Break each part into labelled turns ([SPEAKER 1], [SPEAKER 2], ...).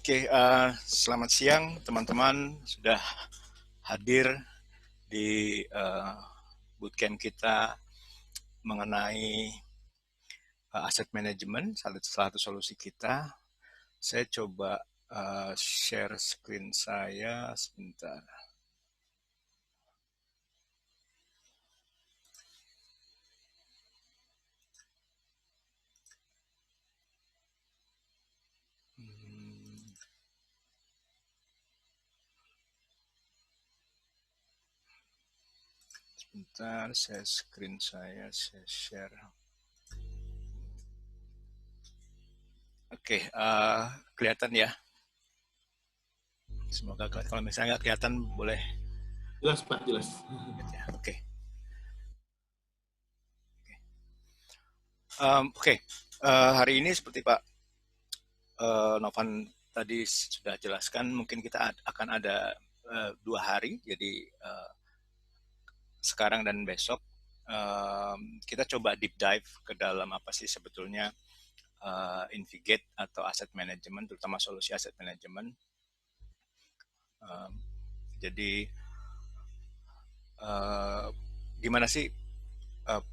[SPEAKER 1] Oke, selamat siang teman-teman, sudah hadir di bootcamp kita mengenai aset manajemen, salah satu solusi kita. Saya coba share screen saya sebentar. Sebentar, saya screen saya share. Oke, kelihatan ya. Semoga kalau misalnya nggak kelihatan boleh.
[SPEAKER 2] Jelas Pak, jelas.
[SPEAKER 1] Ya, oke. Oke, hari ini seperti Pak Novan tadi sudah jelaskan, mungkin kita akan ada 2 hari, jadi sekarang dan besok kita coba deep dive ke dalam apa sih sebetulnya Invigate atau asset management, terutama solusi asset management. Jadi gimana sih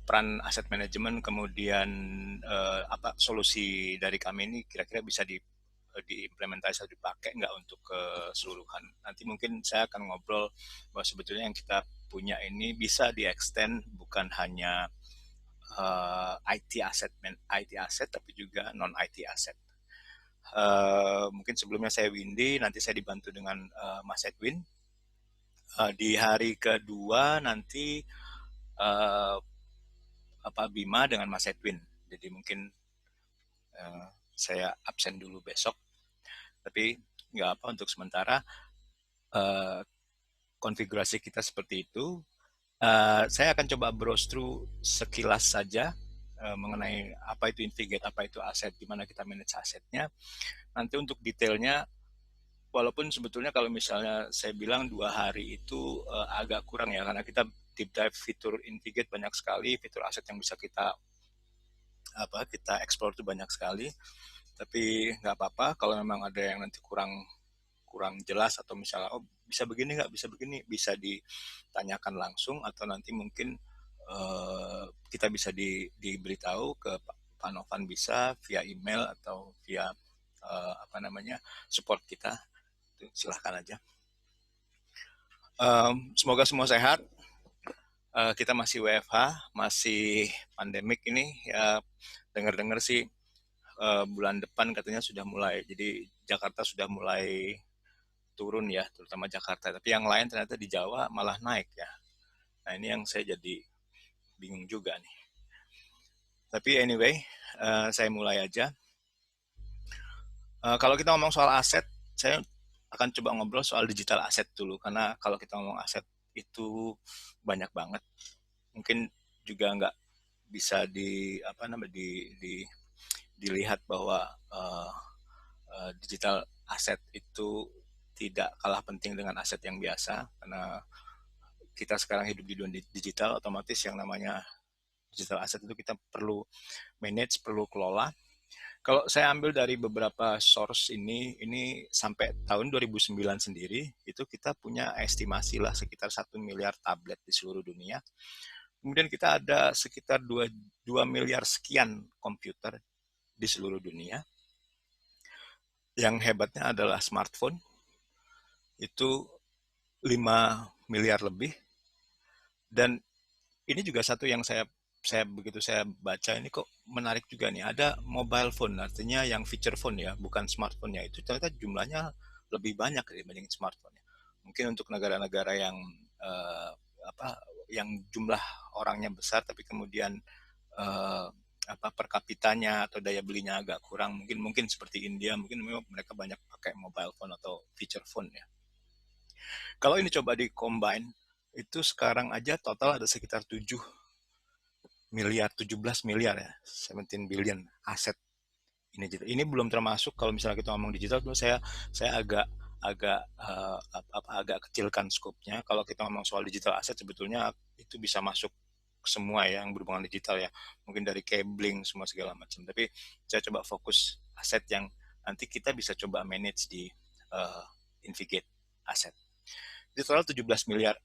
[SPEAKER 1] peran aset manajemen, kemudian apa solusi dari kami ini kira-kira bisa diimplementasi atau dipakai nggak untuk keseluruhan. Nanti mungkin saya akan ngobrol bahwa sebetulnya yang kita punya ini bisa di-extend bukan hanya IT aset tapi juga non IT aset. Mungkin sebelumnya saya Windy, nanti saya dibantu dengan Mas Edwin. Di hari kedua nanti uh, Pak Bima dengan Mas Edwin. Jadi mungkin saya absen dulu besok, tapi nggak apa untuk sementara. Uh, Konfigurasi kita seperti itu. Saya akan coba browse through sekilas saja mengenai apa itu Invigate, apa itu aset, gimana kita manage asetnya. Nanti untuk detailnya, walaupun sebetulnya kalau misalnya saya bilang 2 hari itu agak kurang ya, karena kita deep dive fitur Invigate banyak sekali, fitur aset yang bisa kita explore itu banyak sekali. Tapi nggak apa-apa kalau memang ada yang nanti kurang kurang jelas atau misalnya bisa begini nggak, bisa begini, bisa ditanyakan langsung atau nanti mungkin kita bisa diberitahu ke Pak Novan, bisa via email atau via apa namanya support kita. Silahkan aja. Semoga semua sehat. Kita masih WFH, masih pandemik ini ya. Dengar-dengar sih bulan depan katanya sudah mulai, jadi Jakarta sudah mulai turun ya, terutama Jakarta. Tapi yang lain ternyata di Jawa malah naik ya. Nah ini yang saya jadi bingung juga nih. Tapi anyway, saya mulai aja. Kalau kita ngomong soal aset, saya akan coba ngobrol soal digital aset dulu. Karena kalau kita ngomong aset itu banyak banget. Mungkin juga nggak bisa dilihat bahwa digital aset itu tidak kalah penting dengan aset yang biasa, karena kita sekarang hidup di dunia digital, otomatis yang namanya digital aset itu kita perlu manage, perlu kelola. Kalau saya ambil dari beberapa source ini sampai tahun 2009 sendiri, itu kita punya estimasi lah sekitar 1 miliar tablet di seluruh dunia. Kemudian kita ada sekitar 2 miliar sekian komputer di seluruh dunia. Yang hebatnya adalah smartphone, itu 5 miliar lebih. Dan ini juga satu yang begitu saya baca ini kok menarik juga nih. Ada mobile phone, artinya yang feature phone ya, bukan smartphone ya. Itu ternyata jumlahnya lebih banyak dibanding smartphone ya. Mungkin untuk negara-negara yang eh, apa yang jumlah orangnya besar tapi kemudian eh, per kapitanya atau daya belinya agak kurang, mungkin seperti India, mungkin mereka banyak pakai mobile phone atau feature phone ya. Kalau ini coba di combine, itu sekarang aja total ada sekitar 7 miliar, 17 miliar ya, 17 billion aset ini. Ini belum termasuk kalau misalnya kita ngomong digital, saya agak kecilkan skopnya. Kalau kita ngomong soal digital aset, sebetulnya itu bisa masuk semua ya, yang berhubungan digital ya, mungkin dari cabling semua segala macam. Tapi saya coba fokus aset yang nanti kita bisa coba manage di Invigate Asset. Di total 17 miliar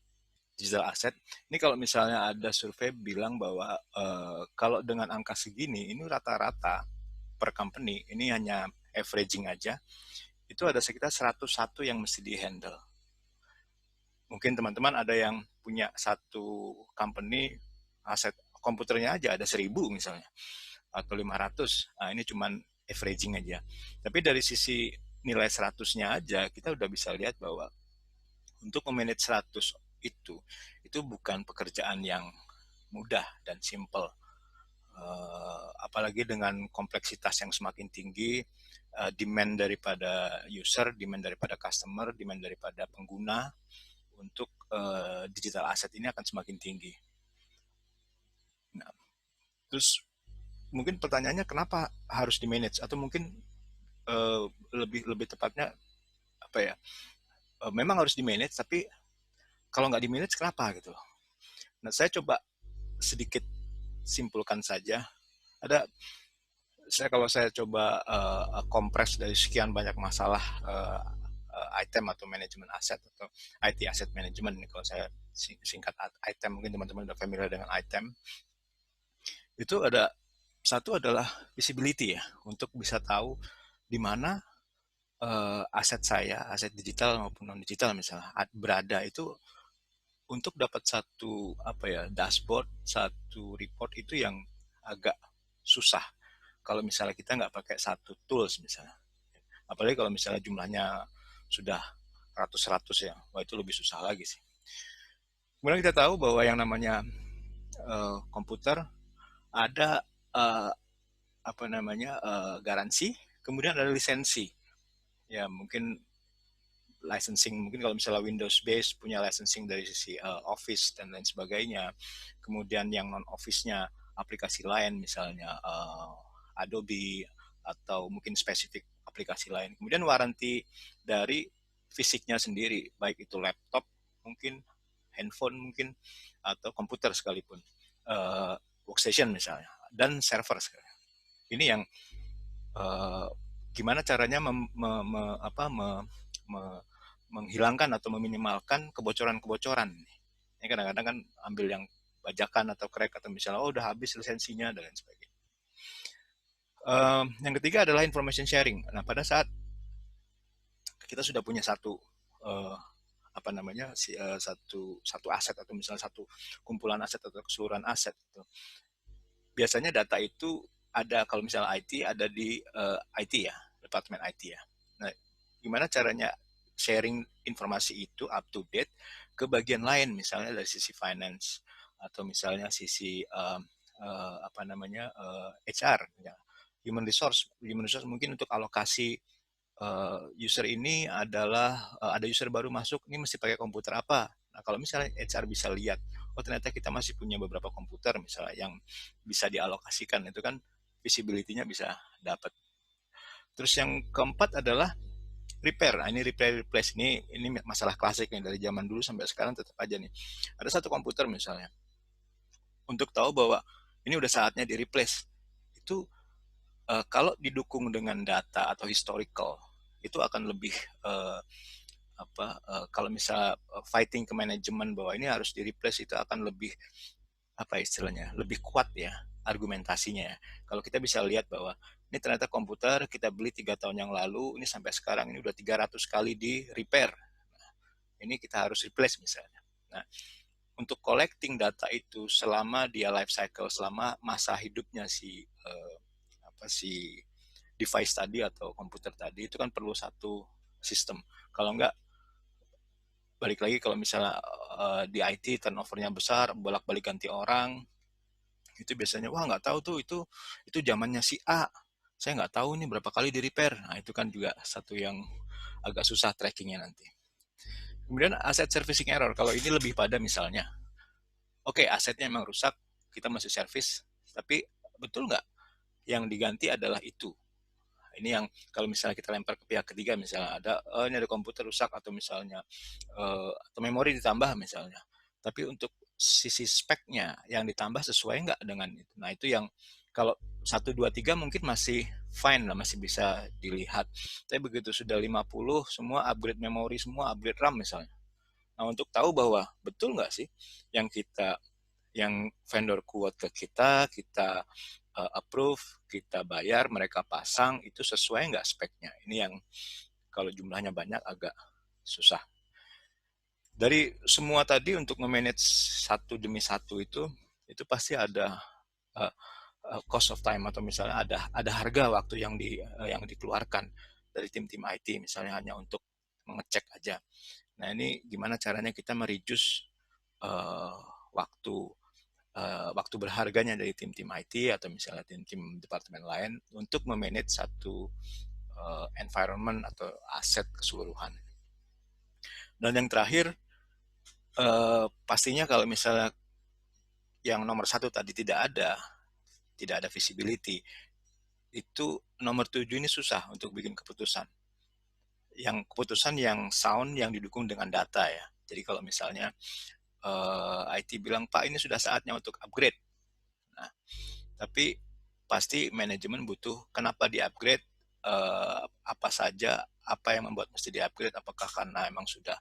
[SPEAKER 1] digital asset. Ini kalau misalnya ada survei bilang bahwa kalau dengan angka segini, ini rata-rata per company, ini hanya averaging aja, itu ada sekitar 101 yang mesti di-handle. Mungkin teman-teman ada yang punya satu company, aset komputernya aja ada 1.000 misalnya, atau 500. Nah, ini cuman averaging aja. Tapi dari sisi nilai 100-nya aja, kita udah bisa lihat bahwa untuk memanage 100 itu bukan pekerjaan yang mudah dan simple. Apalagi dengan kompleksitas yang semakin tinggi, demand daripada user, demand daripada customer, demand daripada pengguna untuk digital asset ini akan semakin tinggi. Nah, terus mungkin pertanyaannya kenapa harus di manage, atau mungkin lebih lebih tepatnya apa ya? Memang harus di manage, tapi kalau nggak di manage kenapa gitu? Nah, saya coba sedikit simpulkan saja. Ada kalau saya coba kompres dari sekian banyak masalah item atau manajemen aset atau IT asset management, kalau saya singkat item, mungkin teman-teman sudah familiar dengan item. Itu ada satu adalah visibility ya, untuk bisa tahu di mana aset saya, aset digital maupun non digital misalnya berada. Itu untuk dapat satu apa ya, dashboard, satu report itu yang agak susah kalau misalnya kita nggak pakai satu tools misalnya. Apalagi kalau misalnya jumlahnya sudah ratus-ratus ya, wah itu lebih susah lagi sih. Kemudian kita tahu bahwa yang namanya komputer ada apa namanya garansi, kemudian ada lisensi. Ya mungkin licensing, mungkin kalau misalnya Windows base punya licensing dari sisi Office dan lain sebagainya. Kemudian yang non Office-nya aplikasi lain misalnya Adobe atau mungkin spesifik aplikasi lain. Kemudian waranti dari fisiknya sendiri, baik itu laptop mungkin, handphone mungkin, atau komputer sekalipun, workstation misalnya, dan server sekali. Ini yang gimana caranya menghilangkan atau meminimalkan kebocoran-kebocoran. Ini kadang-kadang kan ambil yang bajakan atau crack, atau misalnya udah habis lisensinya dan lain sebagainya. Yang ketiga adalah information sharing. Nah, pada saat kita sudah punya satu apa namanya satu aset, atau misalnya satu kumpulan aset atau keseluruhan aset gitu. Biasanya data itu ada, kalau misalnya IT ada di IT ya, departemen IT ya. Nah, gimana caranya sharing informasi itu up to date ke bagian lain, misalnya dari sisi finance atau misalnya sisi apa namanya HR ya. Human resource mungkin untuk alokasi user ini adalah ada user baru masuk, ini mesti pakai komputer apa. Nah, kalau misalnya HR bisa lihat, oh ternyata kita masih punya beberapa komputer misalnya yang bisa dialokasikan, itu kan visibility-nya bisa dapat. Terus yang keempat adalah repair. Nah, ini repair replace, ini masalah klasik nih, dari zaman dulu sampai sekarang tetap aja nih. Ada satu komputer misalnya, untuk tahu bahwa ini udah saatnya di replace, itu kalau didukung dengan data atau historical, itu akan lebih kalau misalnya fighting ke manajemen bahwa ini harus di replace, itu akan lebih apa istilahnya, lebih kuat ya argumentasinya ya. Kalau kita bisa lihat bahwa ini ternyata komputer kita beli 3 tahun yang lalu, ini sampai sekarang ini udah 300 kali di repair. Nah, ini kita harus replace misalnya. Nah, untuk collecting data itu selama dia life cycle, selama masa hidupnya si device tadi atau komputer tadi, itu kan perlu satu sistem. Kalau enggak, balik lagi, kalau misalnya di IT turnovernya besar, bolak-balik ganti orang, itu biasanya wah nggak tahu tuh, itu zamannya si A, saya nggak tahu ini berapa kali di repair. Nah, itu kan juga satu yang agak susah trackingnya nanti. Kemudian aset servicing error, kalau ini lebih pada misalnya, oke, asetnya memang rusak, kita masih service, tapi betul nggak yang diganti adalah itu? Ini yang kalau misalnya kita lempar ke pihak ketiga, misalnya ini ada komputer rusak, atau misalnya atau memori ditambah misalnya, tapi untuk sisi speknya yang ditambah sesuai nggak dengan itu. Nah, itu yang kalau 1, 2, 3 mungkin masih fine lah, masih bisa dilihat. Tapi begitu sudah 50, semua upgrade memori, semua upgrade RAM misalnya. Nah, untuk tahu bahwa betul nggak sih yang yang vendor quote ke kita approve, kita bayar, mereka pasang, itu sesuai nggak speknya. Ini yang kalau jumlahnya banyak agak susah. Dari semua tadi untuk memanage satu demi satu itu pasti ada uh, cost of time, atau misalnya ada harga waktu yang dikeluarkan dari tim-tim IT misalnya hanya untuk mengecek aja. Nah, ini gimana caranya kita mereduce uh, waktu waktu berharganya dari tim-tim IT atau misalnya tim-tim departemen lain untuk memanage satu environment atau aset keseluruhan. Dan yang terakhir, pastinya kalau misalnya yang nomor satu tadi tidak ada visibility, itu nomor 7 ini susah untuk bikin keputusan. Yang keputusan yang sound, yang didukung dengan data ya. Jadi kalau misalnya IT bilang, Pak ini sudah saatnya untuk upgrade. Nah, tapi pasti manajemen butuh kenapa di-upgrade, apa saja, apa yang membuat mesti di-upgrade, apakah karena emang sudah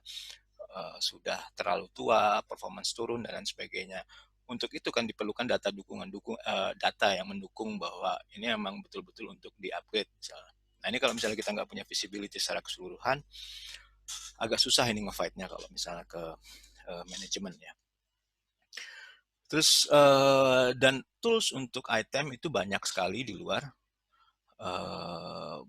[SPEAKER 1] terlalu tua, performance turun dan lain sebagainya. Untuk itu kan diperlukan data yang mendukung bahwa ini emang betul-betul untuk di-upgrade misalnya. Nah, ini kalau misalnya kita nggak punya visibility secara keseluruhan, agak susah ini nge-fight-nya kalau misalnya ke manajemen ya. Terus dan tools untuk item itu banyak sekali di luar, uh,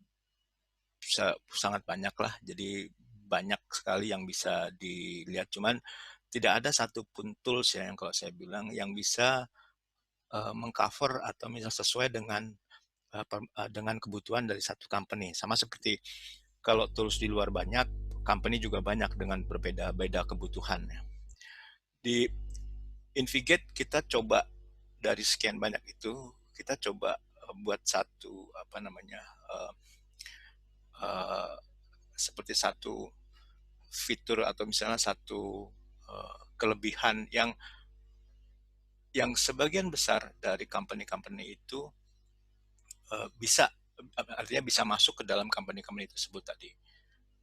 [SPEAKER 1] sangat banyak lah. Jadi banyak sekali yang bisa dilihat. Cuman tidak ada satupun tools ya yang kalau saya bilang yang bisa mengcover atau misalnya sesuai dengan kebutuhan dari satu company. Sama seperti kalau tools di luar banyak, company juga banyak dengan berbeda-beda kebutuhan. Di Invigate kita coba dari sekian banyak itu, kita coba buat satu apa namanya uh, uh, seperti satu fitur atau misalnya satu kelebihan yang sebagian besar dari company-company itu bisa, artinya bisa masuk ke dalam company-company tersebut tadi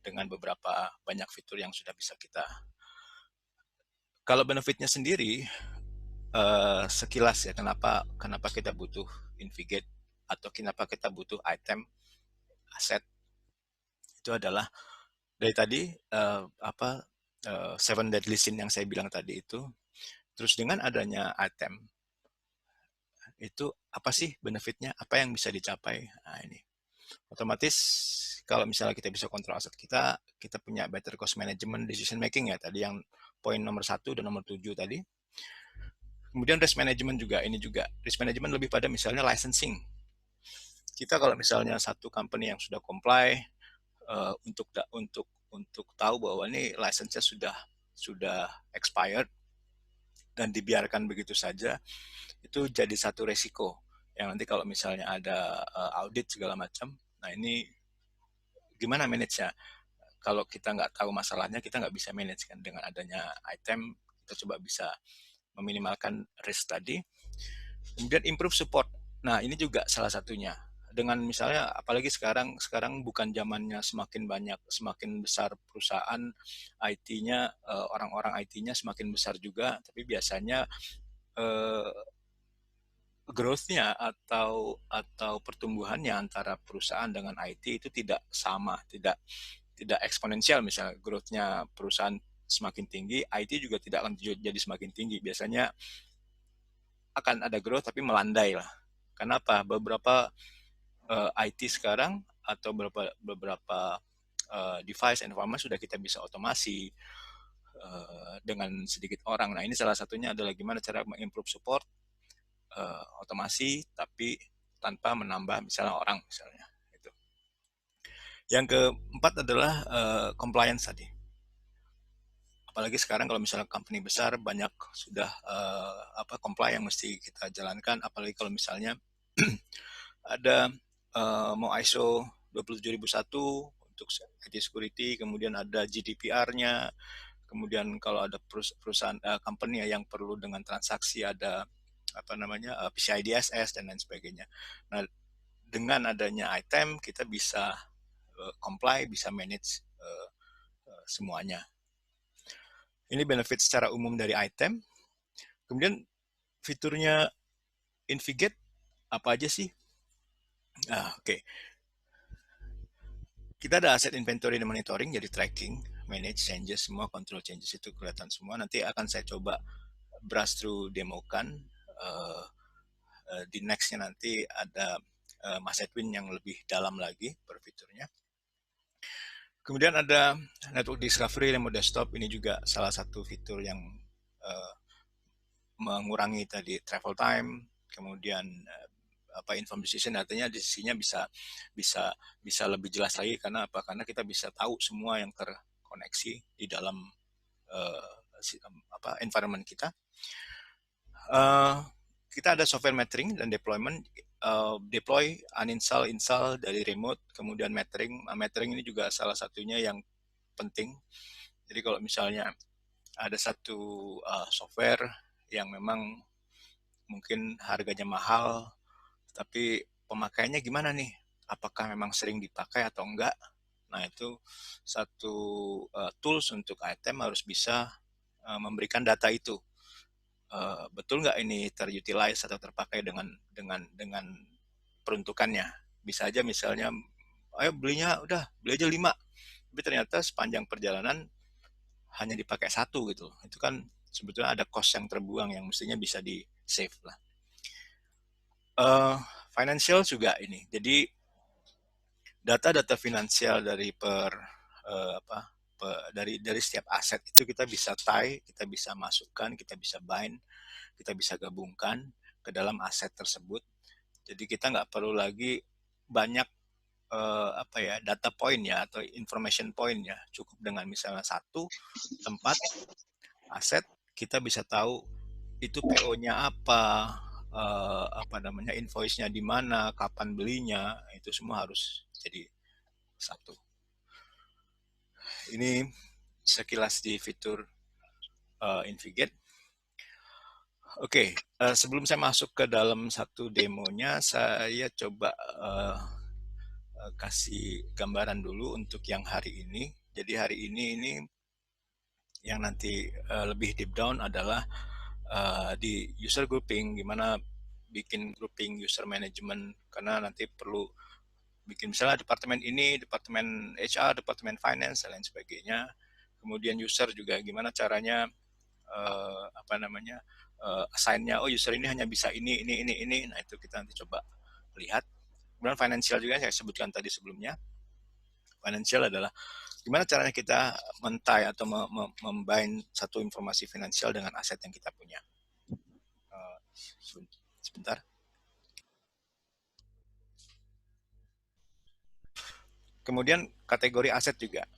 [SPEAKER 1] dengan beberapa banyak fitur yang sudah bisa kita. Kalau benefitnya sendiri, sekilas ya, kenapa kita butuh Invigate atau kenapa kita butuh item aset, itu adalah dari tadi seven deadly sin yang saya bilang tadi itu. Terus dengan adanya item itu apa sih benefitnya, apa yang bisa dicapai. Nah, ini otomatis kalau misalnya kita bisa kontrol aset kita punya better cost management, decision making ya, tadi yang poin nomor 1 dan nomor 7 tadi. Kemudian risk management juga, ini juga risk management lebih pada misalnya licensing. Kita kalau misalnya satu company yang sudah comply, untuk tahu bahwa ini license-nya sudah expired dan dibiarkan begitu saja, itu jadi satu resiko yang nanti kalau misalnya ada audit segala macam, nah ini gimana manage-nya. Kalau kita nggak tahu masalahnya, kita nggak bisa manage kan. Dengan adanya item, kita coba bisa meminimalkan risk tadi. Kemudian improve support. Nah, ini juga salah satunya. Dengan misalnya, apalagi sekarang bukan zamannya semakin banyak, semakin besar perusahaan IT-nya, orang-orang IT-nya semakin besar juga, tapi biasanya eh, growth-nya atau pertumbuhannya antara perusahaan dengan IT itu tidak sama, tidak eksponensial. Misalnya growth-nya perusahaan semakin tinggi, IT juga tidak akan jadi semakin tinggi. Biasanya akan ada growth tapi melandai lah. Kenapa? Beberapa IT sekarang atau beberapa device environment sudah kita bisa otomasi dengan sedikit orang. Nah, ini salah satunya adalah gimana cara mengimprove support, otomasi tapi tanpa menambah misalnya orang misalnya. Itu. Yang keempat adalah compliance tadi. Apalagi sekarang kalau misalnya company besar banyak sudah comply yang mesti kita jalankan. Apalagi kalau misalnya ada mau ISO 27001 untuk IT security, kemudian ada GDPR-nya, kemudian kalau ada perusahaan company yang perlu dengan transaksi ada PCI DSS dan lain sebagainya. Nah, dengan adanya item kita bisa comply, bisa manage semuanya. Ini benefit secara umum dari item. Kemudian fiturnya Invigate apa aja sih? Oke. Kita ada aset inventory dan monitoring, jadi tracking, manage changes, semua control changes itu kelihatan semua. Nanti akan saya coba brush through demokan. Di nextnya nanti ada Mas Edwin yang lebih dalam lagi per fiturnya. Kemudian ada network discovery remote desktop, ini juga salah satu fitur yang mengurangi tadi travel time, kemudian inform decision, artinya decisionnya bisa lebih jelas lagi karena apa? Karena kita bisa tahu semua yang terkoneksi di dalam environment kita. Kita ada software metering dan deployment, deploy, uninstall, install dari remote, kemudian metering. Metering ini juga salah satunya yang penting. Jadi kalau misalnya ada satu software yang memang mungkin harganya mahal, tapi pemakaiannya gimana nih? Apakah memang sering dipakai atau enggak? Nah, itu satu tools untuk item harus bisa memberikan data itu. Betul nggak ini terutilize atau terpakai dengan peruntukannya? Bisa aja misalnya, ayo belinya udah beli aja 5, tapi ternyata sepanjang perjalanan hanya dipakai 1 gitu. Itu kan sebetulnya ada cost yang terbuang yang mestinya bisa di save lah. Financial juga ini. Jadi data-data finansial dari dari setiap aset itu kita bisa tie, kita bisa masukkan, kita bisa bind, kita bisa gabungkan ke dalam aset tersebut. Jadi kita nggak perlu lagi banyak data point ya atau information point ya. Cukup dengan misalnya satu tempat aset, kita bisa tahu itu PO-nya invoice-nya di mana, kapan belinya, itu semua harus jadi satu. Ini sekilas di fitur Invigate. Oke, sebelum saya masuk ke dalam satu demonya, saya coba kasih gambaran dulu untuk yang hari ini. Jadi hari ini yang nanti lebih deep down adalah di user grouping, gimana bikin grouping user management, karena nanti perlu bikin misalnya departemen ini, departemen HR, departemen finance, dan lain sebagainya. Kemudian user juga gimana caranya assign-nya, oh user ini hanya bisa ini. Nah itu kita nanti coba lihat. Kemudian financial juga saya sebutkan tadi sebelumnya. Financial adalah gimana caranya kita mentai atau membind satu informasi finansial dengan aset yang kita punya. Sebentar. Kemudian kategori aset juga.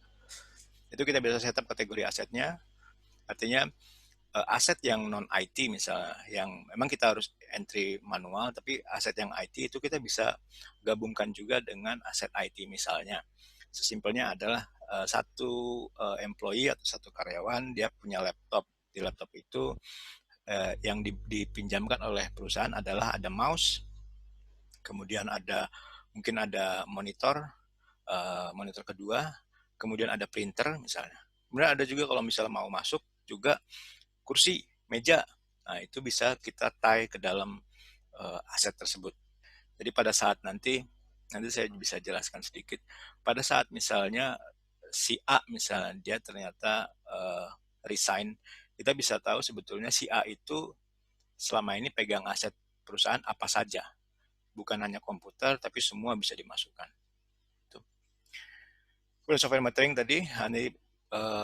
[SPEAKER 1] Itu kita bisa setup kategori asetnya. Artinya aset yang non IT misalnya, yang memang kita harus entry manual, tapi aset yang IT itu kita bisa gabungkan juga dengan aset IT misalnya. Sesimpelnya adalah satu employee atau satu karyawan dia punya laptop. Di laptop itu yang dipinjamkan oleh perusahaan adalah ada mouse, kemudian mungkin ada monitor kedua, kemudian ada printer misalnya. Kemudian ada juga kalau misalnya mau masuk juga kursi, meja. Nah, itu bisa kita tie ke dalam aset tersebut. Jadi pada saat nanti saya bisa jelaskan sedikit. Pada saat misalnya si A misalnya dia ternyata resign, kita bisa tahu sebetulnya si A itu selama ini pegang aset perusahaan apa saja. Bukan hanya komputer, tapi semua bisa dimasukkan. Tuh. Kemudian software metering tadi, ini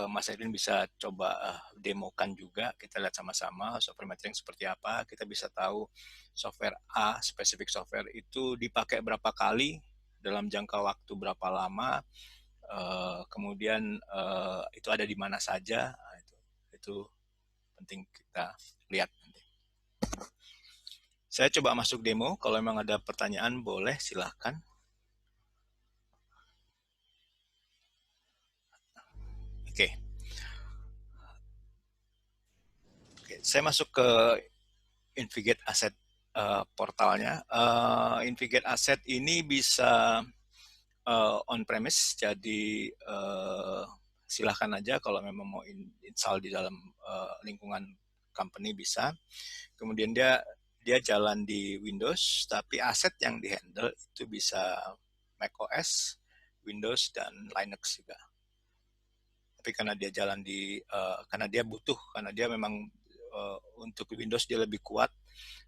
[SPEAKER 1] Mas Edwin bisa coba demokan juga, kita lihat sama-sama software metering seperti apa. Kita bisa tahu software A, spesifik software itu dipakai berapa kali, dalam jangka waktu berapa lama, kemudian itu ada di mana saja. Nah, itu penting kita lihat. Saya coba masuk demo, kalau memang ada pertanyaan boleh silahkan. Oke. Oke, saya masuk ke Invigate Asset portalnya. Invigate Asset ini bisa on-premise, jadi silahkan aja kalau memang mau install di dalam lingkungan company bisa. Kemudian dia jalan di Windows, tapi aset yang dihandle itu bisa macOS, Windows, dan Linux juga. Tapi karena dia jalan karena dia butuh, karena dia memang untuk Windows dia lebih kuat,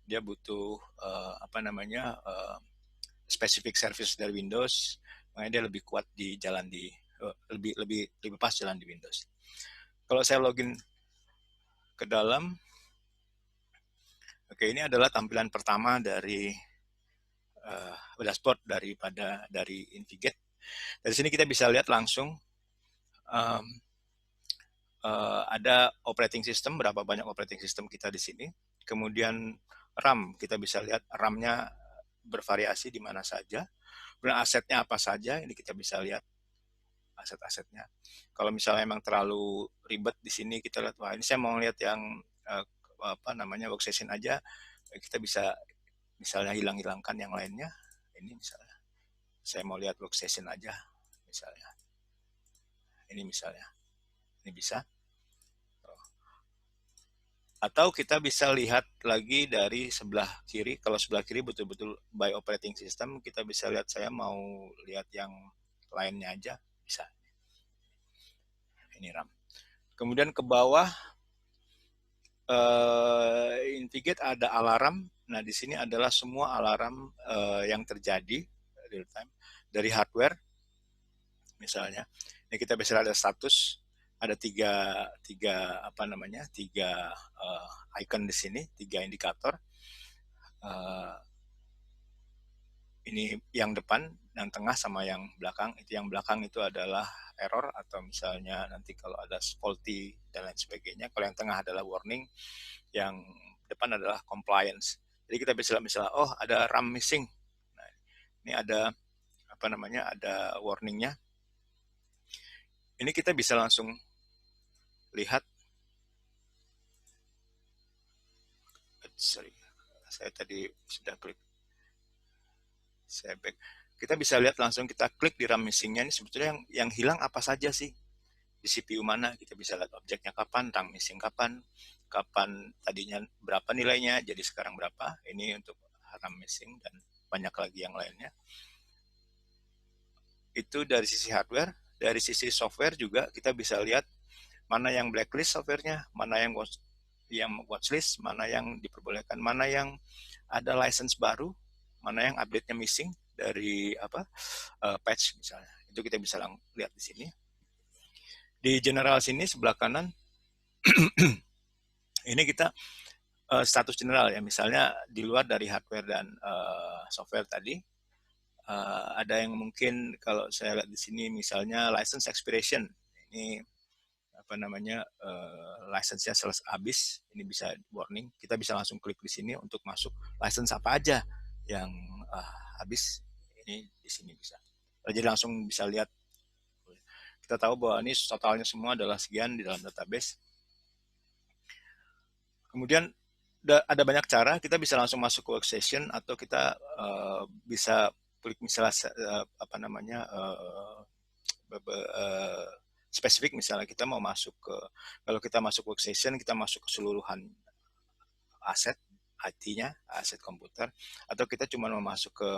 [SPEAKER 1] dia butuh specific service dari Windows, makanya dia lebih kuat di jalan lebih pas jalan di Windows. Kalau saya login ke dalam, oke, ini adalah tampilan pertama dari dashboard dari Invigate. Dari sini kita bisa lihat langsung ada operating system, berapa banyak operating system kita di sini. Kemudian RAM, kita bisa lihat RAM-nya bervariasi di mana saja. Kemudian asetnya apa saja, ini kita bisa lihat aset-asetnya. Kalau misalnya memang terlalu ribet di sini, kita lihat, wah ini saya mau lihat yang workstation aja, kita bisa misalnya hilangkan yang lainnya. Ini misalnya, saya mau lihat workstation aja, misalnya. Ini misalnya, ini bisa. Atau kita bisa lihat lagi dari sebelah kiri. Kalau sebelah kiri betul-betul by operating system, kita bisa lihat saya mau lihat yang lainnya aja, bisa. Ini RAM. Kemudian ke bawah, Invigate ada alarm. Nah, di sini adalah semua alarm yang terjadi real time dari hardware. Misalnya, ini kita bisa lihat ada status, ada tiga icon di sini, 3 indikator. Ini yang depan, yang tengah, sama yang belakang. Itu yang belakang itu adalah error, atau misalnya nanti kalau ada faulty dan lain sebagainya. Kalau yang tengah adalah warning, yang depan adalah compliance. Jadi kita bisa misalnya, oh ada RAM missing. Nah, ini ada ada warningnya. Ini kita bisa langsung lihat. Sorry, saya tadi sudah klik. Saya back. Kita bisa lihat langsung, kita klik di RAM missingnya, ini sebetulnya yang hilang apa saja sih, di CPU mana. Kita bisa lihat objeknya kapan, RAM missing kapan tadinya berapa nilainya, jadi sekarang berapa. Ini untuk RAM missing dan banyak lagi yang lainnya. Itu dari sisi hardware. Dari sisi software juga kita bisa lihat mana yang blacklist softwarenya, mana yang watchlist, mana yang diperbolehkan, mana yang ada license baru, mana yang update-nya missing dari patch misalnya. Itu kita bisa lihat di sini. Di general sini sebelah kanan ini kita status general ya, misalnya di luar dari hardware dan software tadi. Ada yang mungkin kalau saya lihat di sini misalnya license expiration, ini license-nya habis, ini bisa warning. Kita bisa langsung klik di sini untuk masuk license apa aja yang habis. Ini di sini bisa. Jadi langsung bisa lihat. Kita tahu bahwa ini totalnya semua adalah sekian di dalam database. Kemudian ada banyak cara, kita bisa langsung masuk ke workstation, atau kita bisa klik misalnya spesifik, misalnya kita mau masuk kalau kita masuk workstation, kita masuk keseluruhan aset IT-nya, aset komputer, atau kita cuma mau masuk ke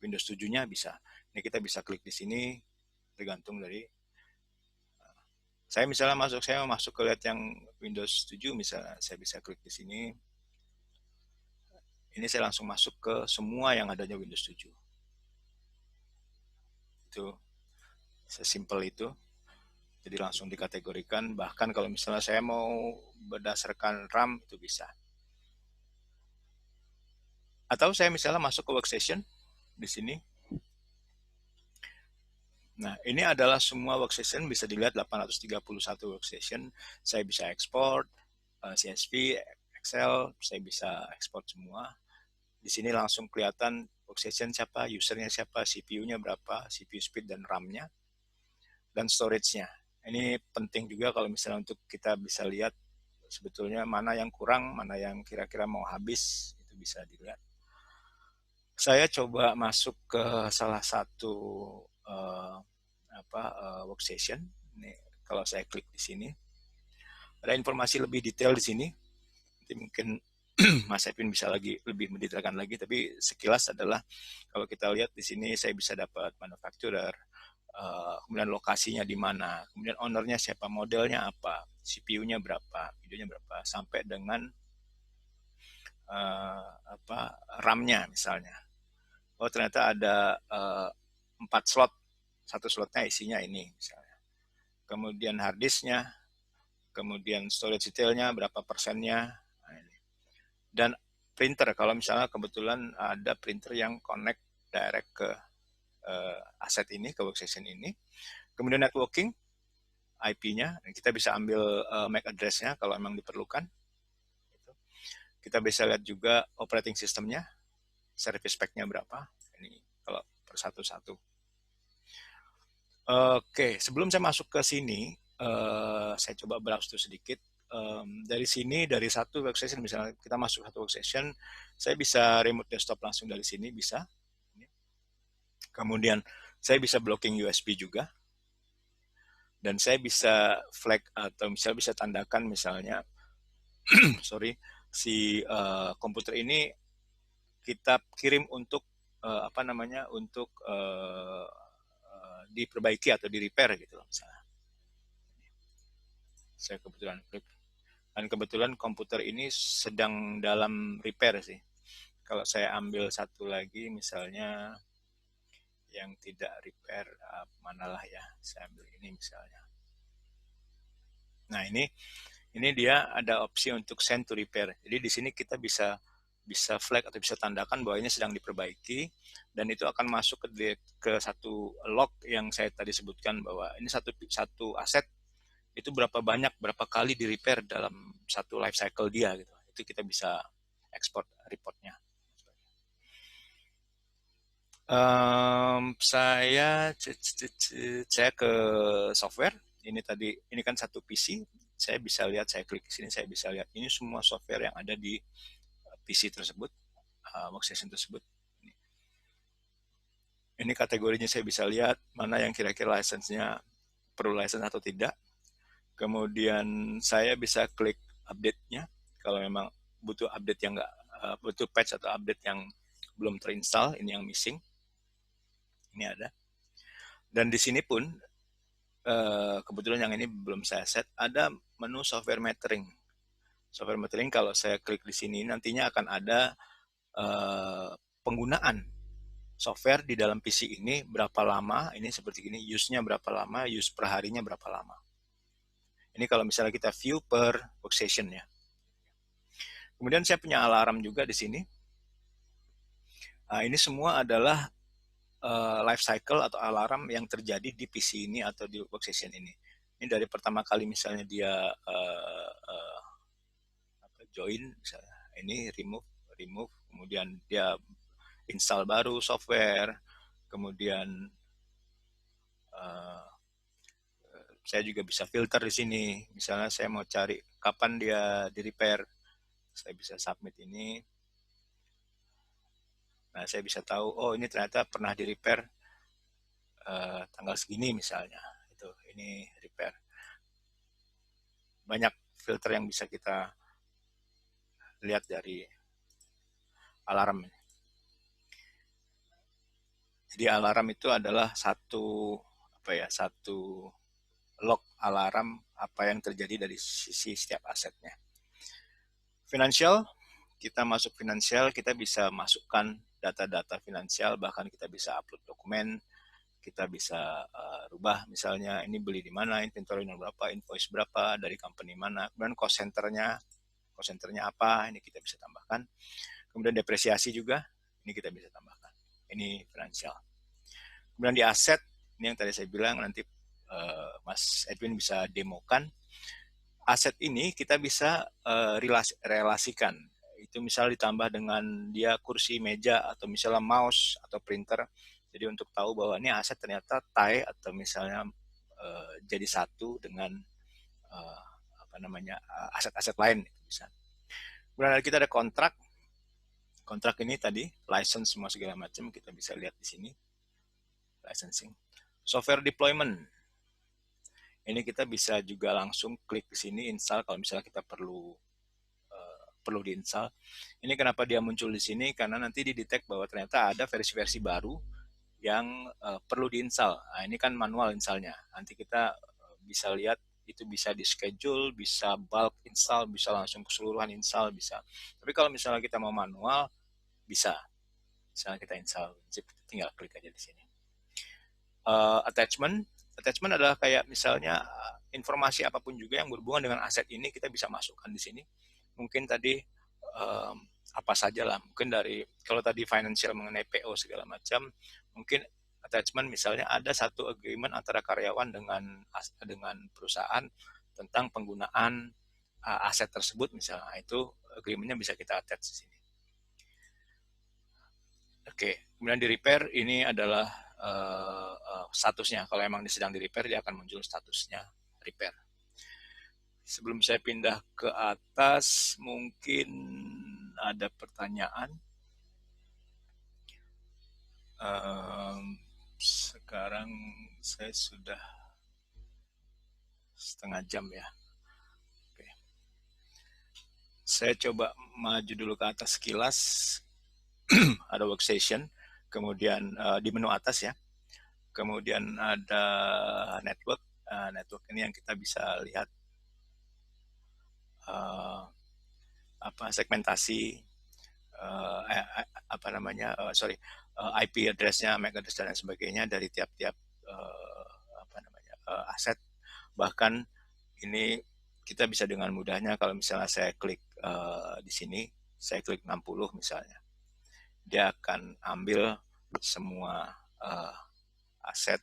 [SPEAKER 1] Windows 7-nya bisa. Ini kita bisa klik di sini, tergantung dari saya misalnya saya mau masuk ke lihat yang Windows 7 misalnya, saya bisa klik di sini. Ini saya langsung masuk ke semua yang adanya Windows 7. Itu sesimpel itu. Jadi langsung dikategorikan. Bahkan kalau misalnya saya mau berdasarkan RAM, itu bisa. Atau saya misalnya masuk ke workstation di sini. Nah, ini adalah semua workstation, bisa dilihat 831 workstation. Saya bisa ekspor CSV, Excel, saya bisa ekspor semua. Di sini langsung kelihatan workstation siapa, usernya siapa, CPU-nya berapa, CPU speed dan RAM-nya, dan storage-nya. Ini penting juga kalau misalnya untuk kita bisa lihat sebetulnya mana yang kurang, mana yang kira-kira mau habis, itu bisa dilihat. Saya coba masuk ke salah satu uh, workstation. Ini kalau saya klik di sini, ada informasi lebih detail di sini. Nanti mungkin Mas Edwin bisa lebih mendetailkan lagi, tapi sekilas adalah kalau kita lihat di sini saya bisa dapat manufacturer, kemudian lokasinya di mana, kemudian ownernya siapa, modelnya apa, CPU-nya berapa, videonya berapa, sampai dengan RAM-nya misalnya. Oh ternyata ada 4 slot, satu slotnya isinya ini misalnya. Kemudian hard disknya, kemudian storage detailnya berapa persennya, dan printer kalau misalnya kebetulan ada printer yang connect direct ke aset ini, ke workstation ini. Kemudian networking, IP-nya, kita bisa ambil MAC address-nya kalau memang diperlukan. Kita bisa lihat juga operating system-nya, service pack-nya berapa. Ini kalau per satu-satu. Oke, sebelum saya masuk ke sini, saya coba browse sedikit. Dari sini, dari satu workstation, misalnya kita masuk satu workstation, saya bisa remote desktop langsung dari sini, bisa. Kemudian saya bisa blocking USB juga. Dan saya bisa flag atau misalnya bisa tandakan misalnya, sorry, si komputer ini kita kirim untuk untuk diperbaiki atau di repair gitu misalnya. Saya kebetulan klik, dan kebetulan komputer ini sedang dalam repair sih. Kalau saya ambil satu lagi misalnya yang tidak repair, manalah ya, saya ambil ini misalnya. Nah ini dia ada opsi untuk send to repair. Jadi di sini kita bisa flag atau bisa tandakan bahwa ini sedang diperbaiki, dan itu akan masuk ke satu log yang saya tadi sebutkan bahwa ini satu aset itu berapa kali di repair dalam satu life cycle dia gitu. Itu kita bisa ekspor reportnya. Saya ke software. Ini kan satu PC. Saya bisa lihat, saya klik di sini, saya bisa lihat ini semua software yang ada di PC tersebut, workstation tersebut. Ini kategorinya saya bisa lihat mana yang kira-kira license-nya perlu license atau tidak. Kemudian saya bisa klik update-nya kalau memang butuh update yang butuh patch atau update yang belum terinstall, ini yang missing. Ini ada. Dan di sini pun kebetulan yang ini belum saya set, ada menu software metering. Software metering kalau saya klik di sini nantinya akan ada penggunaan software di dalam PC ini berapa lama, ini seperti ini, use-nya berapa lama, use per harinya berapa lama. Ini kalau misalnya kita view per workstation ya. Kemudian saya punya alarm juga di sini. Nah, ini semua adalah life cycle atau alarm yang terjadi di PC ini atau di workstation ini. Ini dari pertama kali misalnya dia join, misalnya ini remove, kemudian dia install baru software, kemudian saya juga bisa filter di sini. Misalnya saya mau cari kapan dia di repair, saya bisa submit ini. Nah, saya bisa tahu, oh ini ternyata pernah di repair tanggal segini misalnya. Itu ini repair. Banyak filter yang bisa kita lihat dari alarm ini. Jadi alarm itu adalah satu log alarm apa yang terjadi dari sisi setiap asetnya. Finansial, kita masuk finansial, kita bisa masukkan data-data finansial, bahkan kita bisa upload dokumen, kita bisa rubah misalnya ini beli di mana, inventory berapa, invoice berapa, dari company mana, kemudian cost centernya apa, ini kita bisa tambahkan. Kemudian depresiasi juga, ini kita bisa tambahkan. Ini finansial. Kemudian di aset, ini yang tadi saya bilang, nanti Mas Edwin bisa demokan. Aset ini kita bisa relasikan. Itu misal ditambah dengan dia kursi, meja, atau misalnya mouse atau printer. Jadi untuk tahu bahwa ini aset ternyata tie atau misalnya jadi satu dengan aset-aset lain. Bisa. Kemudian kita ada kontrak. kontrak ini tadi, license semua segala macam kita bisa lihat di sini, licensing. Software deployment. Ini kita bisa juga langsung klik ke sini install kalau misalnya kita perlu diinstal. Ini kenapa dia muncul di sini, karena nanti didetect bahwa ternyata ada versi-versi baru yang perlu diinstal. Nah, ini kan manual installnya. Nanti kita bisa lihat itu bisa di schedule, bisa bulk install, bisa langsung keseluruhan install, bisa. Tapi kalau misalnya kita mau manual, bisa. Misalnya kita install zip, tinggal klik aja di sini. Attachment adalah kayak misalnya informasi apapun juga yang berhubungan dengan aset ini kita bisa masukkan di sini. Mungkin tadi um, apa saja lah, mungkin dari kalau tadi financial mengenai PO segala macam, mungkin attachment misalnya ada satu agreement antara karyawan dengan perusahaan tentang penggunaan aset tersebut misalnya, itu agreementnya bisa kita attach di sini. Oke, kemudian di repair ini adalah statusnya. Kalau emang sedang di repair, dia akan muncul statusnya repair. Sebelum saya pindah ke atas, mungkin ada pertanyaan. Sekarang saya sudah setengah jam ya. Oke. Saya coba maju dulu ke atas sekilas. Ada workstation, kemudian di menu atas ya. Kemudian ada network. Network ini yang kita bisa lihat segmentasi IP address-nya, MAC address dan sebagainya dari tiap-tiap aset. Bahkan ini kita bisa dengan mudahnya kalau misalnya saya klik di sini, saya klik 60 misalnya, dia akan ambil semua aset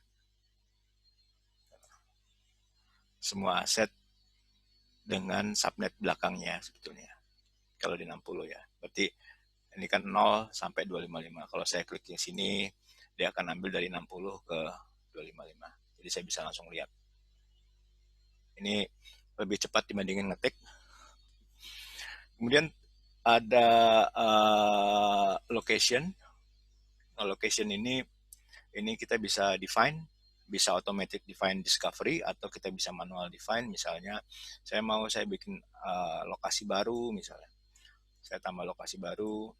[SPEAKER 1] dengan subnet belakangnya sebetulnya. Kalau di 60 ya. Berarti ini kan 0 sampai 255. Kalau saya klik di sini, dia akan ambil dari 60 ke 255. Jadi saya bisa langsung lihat. Ini lebih cepat dibandingin ngetik. Kemudian ada location. Location ini kita bisa define, bisa automatic define discovery, atau kita bisa manual define. Misalnya saya bikin lokasi baru, misalnya saya tambah lokasi baru,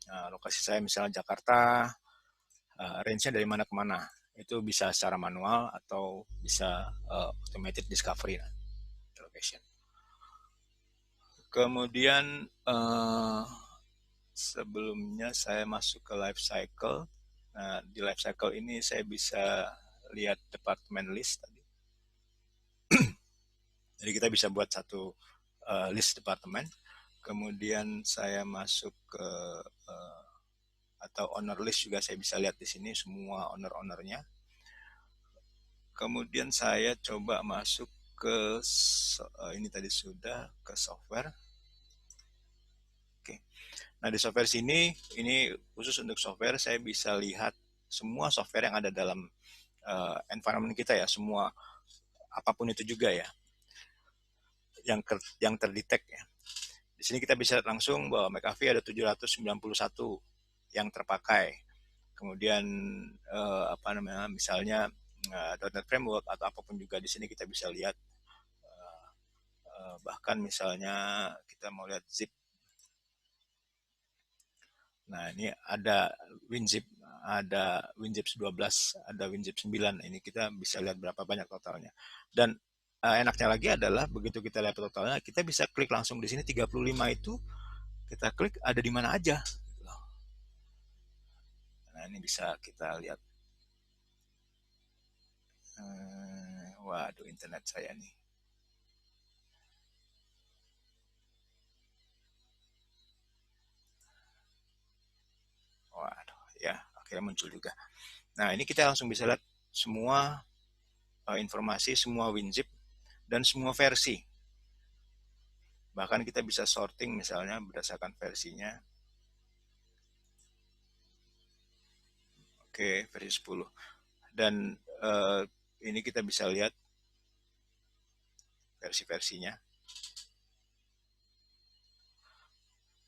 [SPEAKER 1] lokasi saya misalnya Jakarta, range-nya dari mana ke mana, itu bisa secara manual atau bisa automated discovery location. Kemudian sebelumnya saya masuk ke life cycle. Nah, di life cycle ini saya bisa lihat department list tadi. Jadi kita bisa buat satu list departemen. Kemudian saya masuk ke atau owner list juga saya bisa lihat di sini semua owner-ownernya. Kemudian saya coba masuk ke ini tadi sudah ke software. Oke. Nah, di software sini ini khusus untuk software, saya bisa lihat semua software yang ada dalam environment kita ya, semua apapun itu juga ya, yang terdetek ya. Di sini kita bisa langsung bahwa McAfee ada 791 yang terpakai. Kemudian misalnya .NET Framework atau apapun juga di sini kita bisa lihat. Bahkan misalnya kita mau lihat zip. Nah, ini ada WinZip, ada WinZip 12, ada WinZip 9. Ini kita bisa lihat berapa banyak totalnya. Dan enaknya lagi adalah begitu kita lihat totalnya, kita bisa klik langsung di sini 35 itu kita klik ada di mana aja. Nah, ini bisa kita lihat. Waduh, internet saya nih. Waduh, ya akhirnya muncul juga. Nah, ini kita langsung bisa lihat semua informasi, semua WinZip, dan semua versi. Bahkan kita bisa sorting misalnya berdasarkan versinya. Oke, versi 10. Dan ini kita bisa lihat versi-versinya.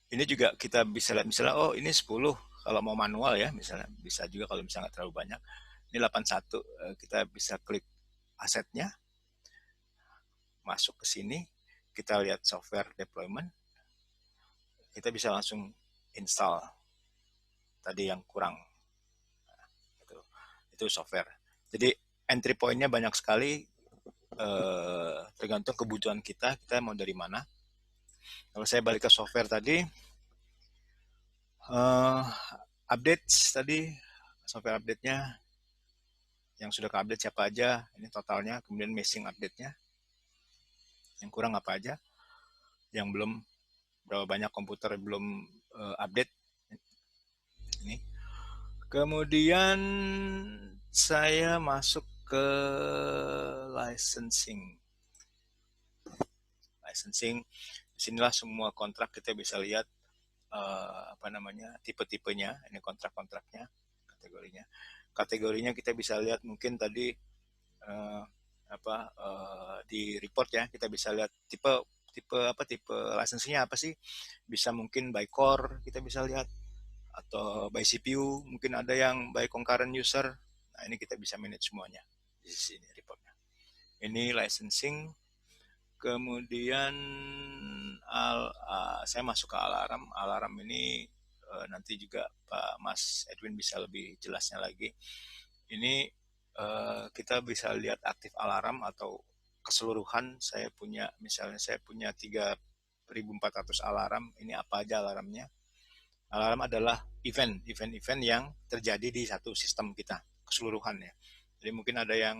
[SPEAKER 1] Ini juga kita bisa lihat misalnya, oh ini 10 kalau mau manual ya, misalnya bisa juga kalau misalnya nggak terlalu banyak. Ini 81, kita bisa klik asetnya, masuk ke sini, kita lihat software deployment, kita bisa langsung install tadi yang kurang. Itu software. Jadi entry point-nya banyak sekali, tergantung kebutuhan kita mau dari mana. Kalau saya balik ke software tadi, update tadi, software update-nya, yang sudah ke-update siapa aja, ini totalnya, kemudian missing update-nya, yang kurang apa aja, yang belum, berapa banyak komputer belum update, ini. Kemudian saya masuk ke licensing. Disinilah semua kontrak kita bisa lihat tipe-tipenya, ini kontrak-kontraknya, kategorinya kita bisa lihat mungkin tadi di report ya, kita bisa lihat tipe lisensinya apa sih, bisa mungkin by core kita bisa lihat, atau by CPU, mungkin ada yang by concurrent user. Nah ini kita bisa manage semuanya di sini reportnya. Ini licensing. Kemudian saya masuk ke alarm ini nanti juga Pak Mas Edwin bisa lebih jelasnya lagi. Ini kita bisa lihat aktif alarm atau keseluruhan. Misalnya saya punya 3.400 alarm. Ini apa aja alarmnya? Alarm adalah event yang terjadi di satu sistem kita keseluruhan ya. Jadi mungkin ada yang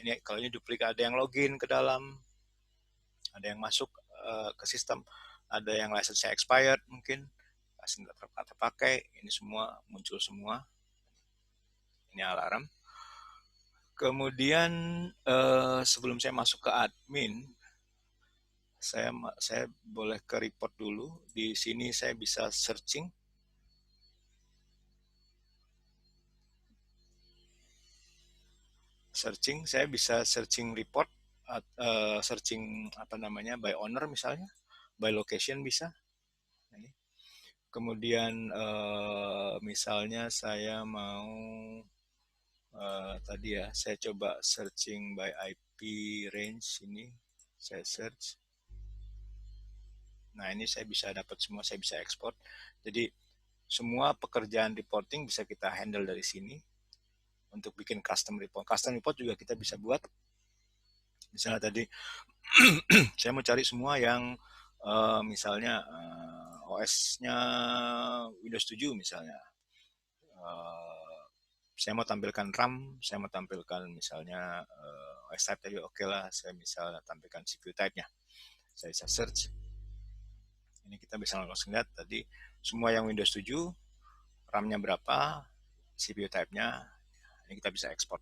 [SPEAKER 1] ini kalau ini duplikat, ada yang login ke dalam, ada yang masuk ke sistem, ada yang license-nya expired mungkin, license nggak terpakai, ini semua muncul semua. Ini alarm. Kemudian sebelum saya masuk ke admin, saya boleh ke report dulu. Di sini saya bisa searching. Saya bisa searching report, searching by owner misalnya, by location bisa. Kemudian misalnya saya mau tadi ya, saya coba searching by IP range ini, saya search. Nah ini saya bisa dapat semua, saya bisa ekspor. Jadi semua pekerjaan reporting bisa kita handle dari sini. Untuk bikin custom report juga kita bisa buat. Misalnya tadi saya mau cari semua yang misalnya OS-nya Windows 7 misalnya. Saya mau tampilkan RAM, saya mau tampilkan misalnya OS type tadi, oke lah, saya misalnya tampilkan CPU type-nya. Saya bisa search. Ini kita bisa langsung lihat tadi semua yang Windows 7, RAM-nya berapa, CPU type-nya, ini kita bisa ekspor.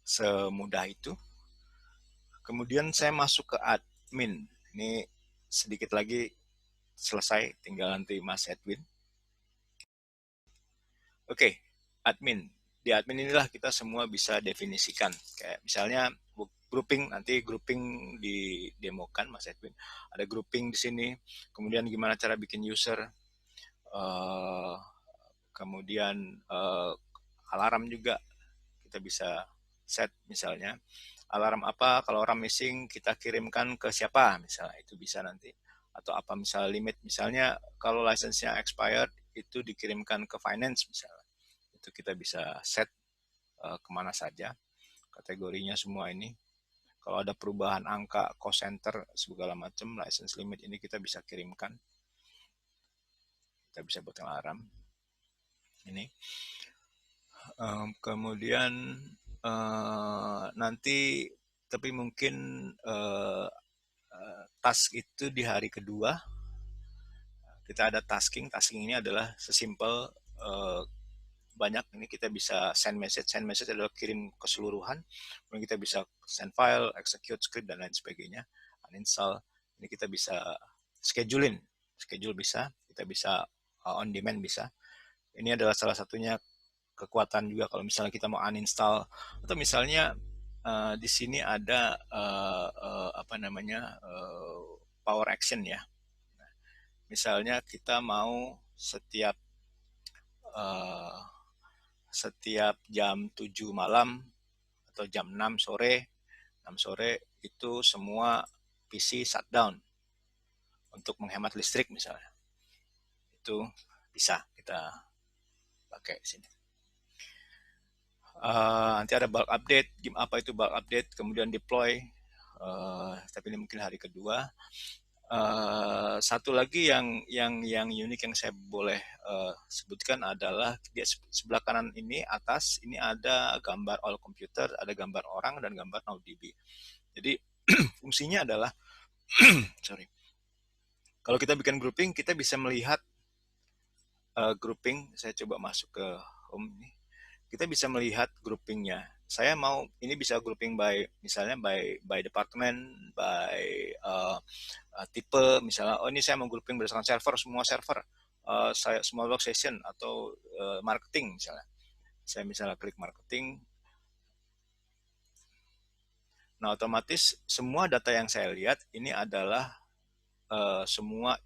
[SPEAKER 1] Semudah itu. Kemudian saya masuk ke admin. Ini sedikit lagi selesai, tinggal nanti Mas Edwin. Oke, admin. Di admin inilah kita semua bisa definisikan. Kayak misalnya nanti grouping didemokan Mas Edwin. Ada grouping di sini. Kemudian gimana cara bikin user. Kemudian alarm juga kita bisa set misalnya. Alarm apa, kalau orang missing kita kirimkan ke siapa misalnya, itu bisa nanti. Atau apa misalnya limit, misalnya kalau license-nya expired itu dikirimkan ke finance misalnya, itu kita bisa set kemana saja kategorinya semua ini. Kalau ada perubahan angka cost center segala macam, license limit ini kita bisa kirimkan, kita bisa buat alarm ini. Kemudian nanti tapi mungkin task itu di hari kedua kita ada tasking ini adalah sesimpel banyak. Ini kita bisa send message adalah kirim keseluruhan, kemudian kita bisa send file, execute script dan lain sebagainya, uninstall. Ini kita bisa schedule bisa, kita bisa on demand bisa. Ini adalah salah satunya kekuatan juga kalau misalnya kita mau uninstall, atau misalnya di sini ada power action ya. misalnya kita mau uh, setiap jam 7 malam atau jam 6 sore itu semua PC shutdown untuk menghemat listrik misalnya. Itu bisa kita pakai di sini. Nanti ada bulk update, apa itu bulk update, kemudian deploy. Tapi ini mungkin hari kedua. Satu lagi yang unik yang saya boleh sebutkan adalah di sebelah kanan ini atas ini ada gambar all computer, ada gambar orang dan gambar NowDB. Jadi fungsinya adalah sorry, kalau kita bikin grouping kita bisa melihat grouping. Saya coba masuk ke home ini, kita bisa melihat groupingnya. Saya mau ini bisa grouping by misalnya by department, by tipe misalnya. Oh ini saya mau grouping berdasarkan server, semua server, saya semua workstation atau marketing misalnya. Saya misalnya klik marketing. Nah otomatis semua data yang saya lihat ini adalah semua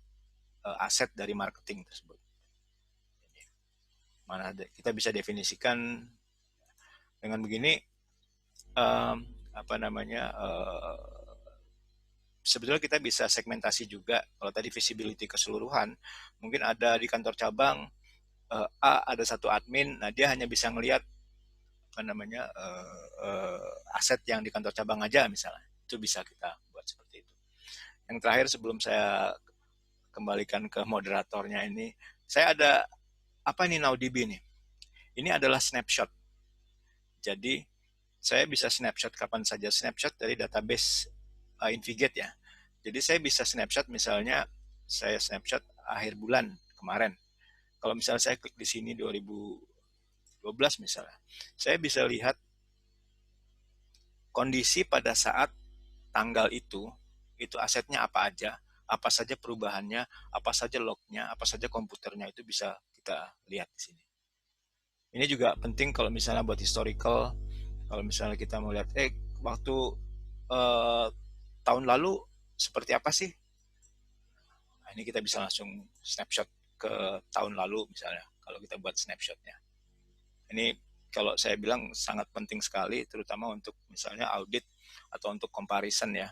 [SPEAKER 1] aset dari marketing tersebut. Mana kita bisa definisikan dengan begini, apa namanya, sebetulnya kita bisa segmentasi juga. Kalau tadi visibility keseluruhan, mungkin ada di kantor cabang A ada satu admin, nah dia hanya bisa ngelihat apa namanya aset yang di kantor cabang aja misalnya. Itu bisa kita buat seperti itu. Yang terakhir sebelum saya kembalikan ke moderatornya ini, saya ada apa nih NowDB nih? Ini adalah snapshot. Jadi saya bisa snapshot kapan saja, snapshot dari database Invigate ya. Jadi saya bisa snapshot misalnya saya snapshot akhir bulan kemarin. Kalau misalnya saya klik di sini 2012 misalnya, saya bisa lihat kondisi pada saat tanggal itu asetnya apa aja, apa saja perubahannya, apa saja lognya, apa saja komputernya, itu bisa kita lihat di sini. Ini juga penting kalau misalnya buat historical. Kalau misalnya kita mau lihat, waktu tahun lalu seperti apa sih? Nah, ini kita bisa langsung snapshot ke tahun lalu misalnya, kalau kita buat snapshotnya. Ini kalau saya bilang sangat penting sekali, terutama untuk misalnya audit atau untuk comparison ya.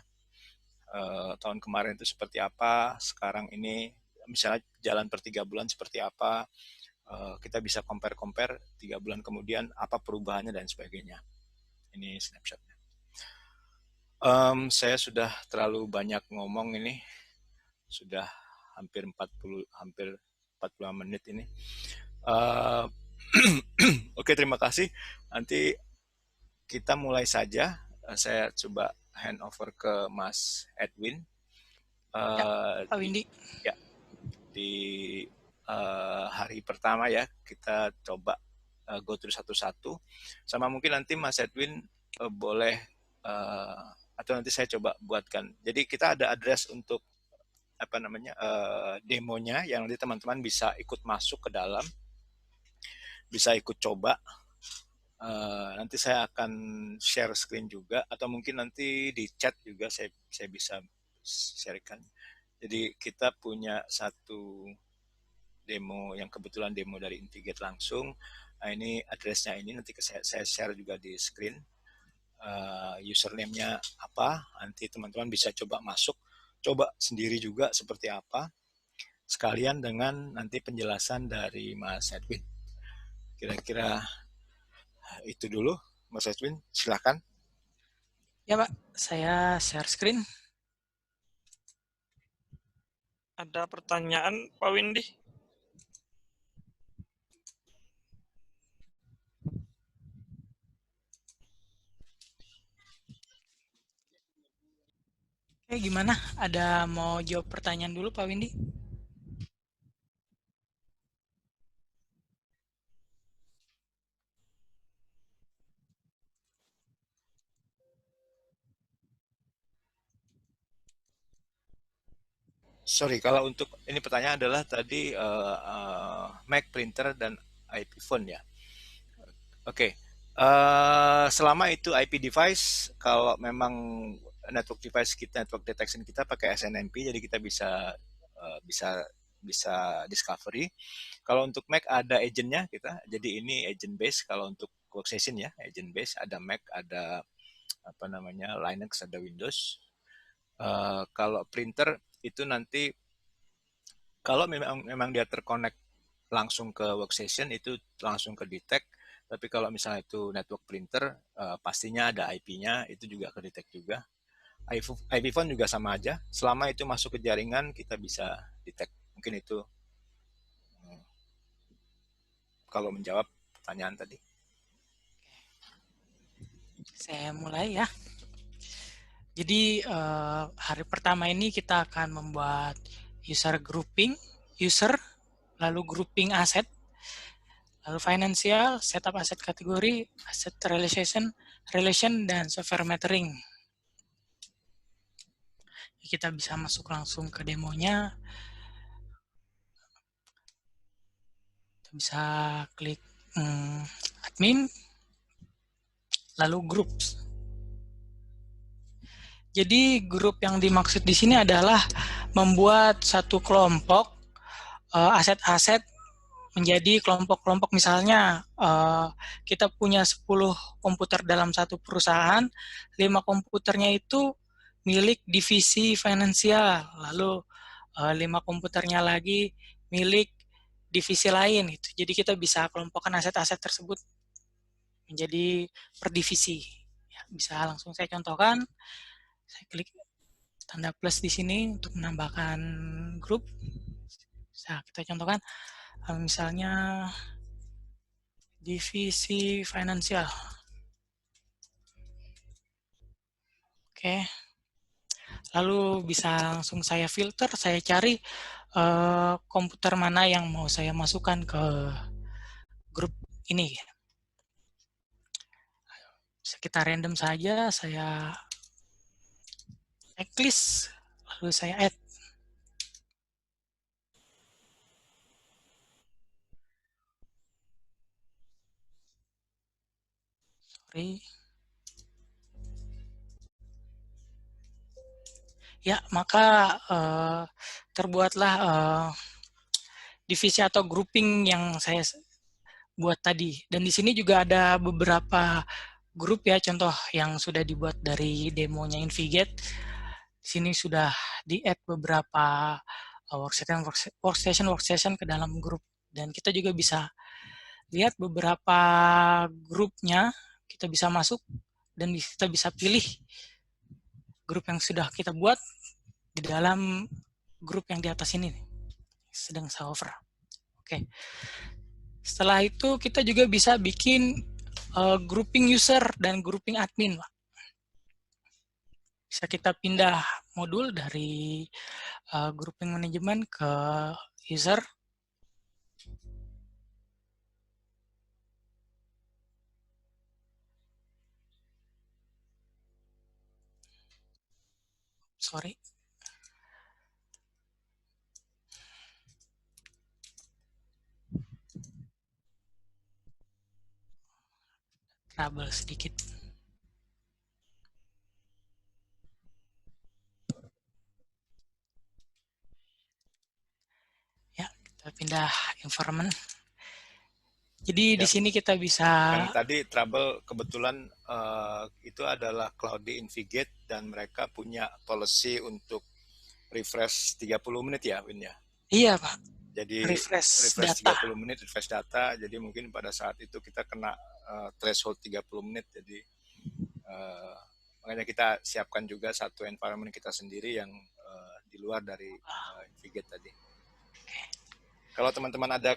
[SPEAKER 1] Tahun kemarin itu seperti apa, sekarang ini misalnya jalan per 3 bulan seperti apa, kita bisa compare 3 bulan kemudian apa perubahannya dan sebagainya. Ini snapshotnya. Saya sudah terlalu banyak ngomong ini, sudah hampir 45 menit ini. Oke, terima kasih. Nanti kita mulai saja. Saya coba hand over ke Mas Edwin.
[SPEAKER 3] Pak Windy.
[SPEAKER 1] Ya, di hari pertama ya, kita coba go through satu-satu. Sama mungkin nanti Mas Edwin boleh atau nanti saya coba buatkan. Jadi kita ada address untuk apa namanya demonya yang nanti teman-teman bisa ikut masuk ke dalam, bisa ikut coba. Nanti saya akan share screen juga, atau mungkin nanti di chat juga saya bisa sharekan. Jadi kita punya satu demo yang kebetulan demo dari Invigate langsung. Nah, ini addressnya ini nanti saya share juga di screen. Username-nya apa, nanti teman-teman bisa coba masuk, coba sendiri juga seperti apa, sekalian dengan nanti penjelasan dari Mas Edwin. Kira-kira itu dulu, Mas Edwin, silakan.
[SPEAKER 3] Ya Pak, saya share screen.
[SPEAKER 4] Ada pertanyaan Pak Windy?
[SPEAKER 3] Gimana? Ada mau jawab pertanyaan dulu Pak Windy?
[SPEAKER 1] Sorry, kalau untuk ini pertanyaan adalah tadi Mac, printer, dan IP phone ya. Oke. Selama itu IP device, kalau memang network device kita, network detection kita pakai SNMP, jadi kita bisa bisa discovery. Kalau untuk Mac ada agentnya kita, jadi ini agent base. Kalau untuk workstation ya, agent base ada Mac, ada apa namanya Linux, ada Windows. Kalau printer itu nanti kalau memang dia terkonek langsung ke workstation itu langsung ke detect. Tapi kalau misalnya itu network printer, pastinya ada IP-nya, itu juga ke detect juga. IP phone juga sama aja. Selama itu masuk ke jaringan, kita bisa detect. Mungkin itu kalau menjawab pertanyaan tadi.
[SPEAKER 3] Saya mulai ya. Jadi hari pertama ini kita akan membuat user grouping, user, lalu grouping aset, lalu financial, setup aset kategori, asset relation, dan software metering. Kita bisa masuk langsung ke demonya. Kita bisa klik admin, lalu groups. Jadi grup yang dimaksud di sini adalah membuat satu kelompok aset-aset menjadi kelompok-kelompok. Misalnya kita punya 10 komputer dalam satu perusahaan, 5 komputernya itu milik divisi finansial, lalu 5 komputernya lagi milik divisi lain. Gitu. Jadi kita bisa kelompokkan aset-aset tersebut menjadi per divisi. Ya, bisa langsung saya contohkan. Saya klik tanda plus di sini untuk menambahkan grup. Bisa kita contohkan misalnya divisi finansial. Oke. Lalu bisa langsung saya filter, saya cari komputer mana yang mau saya masukkan ke grup ini. Bisa kita random saja, saya checklist, lalu saya add. Sorry. Ya, maka terbuatlah divisi atau grouping yang saya buat tadi. Dan di sini juga ada beberapa grup ya, contoh yang sudah dibuat dari demonya Invigate. Di sini sudah di-add beberapa workstation ke dalam grup. Dan kita juga bisa lihat beberapa grupnya, kita bisa masuk dan kita bisa pilih grup yang sudah kita buat di dalam grup yang di atas ini sedang saya over. Oke. Setelah itu kita juga bisa bikin grouping user dan grouping admin, Pak. Bisa kita pindah modul dari grouping manajemen ke user. Sorry. Trouble sedikit. Ya, kita pindah environment. Jadi di sini kita bisa.
[SPEAKER 1] Yang tadi trouble kebetulan itu adalah Cloudy Invigate dan mereka punya policy untuk refresh 30 menit ya, Win ya.
[SPEAKER 3] Iya, Pak.
[SPEAKER 1] Jadi
[SPEAKER 3] refresh
[SPEAKER 1] data. 30
[SPEAKER 3] data.
[SPEAKER 1] menit refresh data. Jadi mungkin pada saat itu kita kena threshold 30 menit. Jadi makanya kita siapkan juga satu environment kita sendiri yang di luar dari Invigate tadi. Kalau teman-teman ada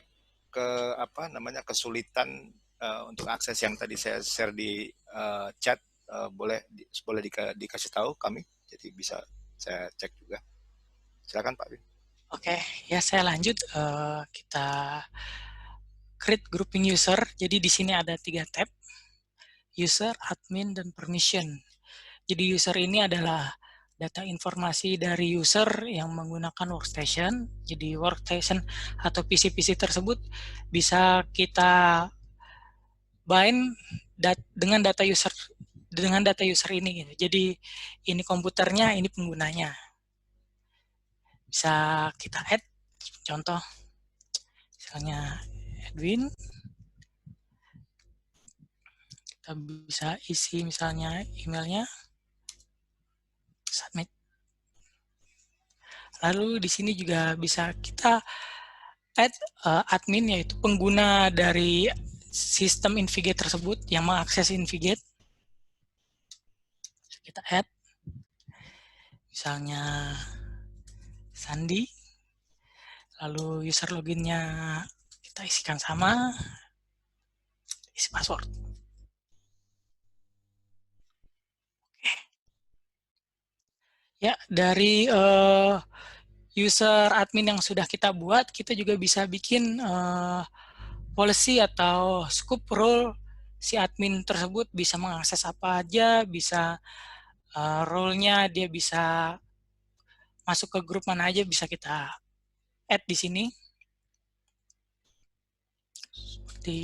[SPEAKER 1] kesulitan untuk akses yang tadi saya share di chat, boleh dikasih tahu kami, jadi bisa saya cek juga. Silakan Pak Win.
[SPEAKER 3] Oke, ya saya lanjut. Kita create grouping user. Jadi di sini ada 3 tab, user, admin, dan permission. Jadi user ini adalah data informasi dari user yang menggunakan workstation. Jadi workstation atau PC-PC tersebut bisa kita bind dengan data user ini. Gitu. Jadi ini komputernya, ini penggunanya. Bisa kita add contoh misalnya Edwin, kita bisa isi misalnya emailnya, submit. Lalu di sini juga bisa kita add admin, yaitu pengguna dari sistem Invigate tersebut yang mengakses Invigate. Kita add misalnya Sandi, lalu user loginnya kita isikan sama, isi password. Oke. Ya, dari user admin yang sudah kita buat, kita juga bisa bikin policy atau scope role si admin tersebut, bisa mengakses apa aja, bisa role-nya dia bisa masuk ke grup mana aja, bisa kita add di sini. Seperti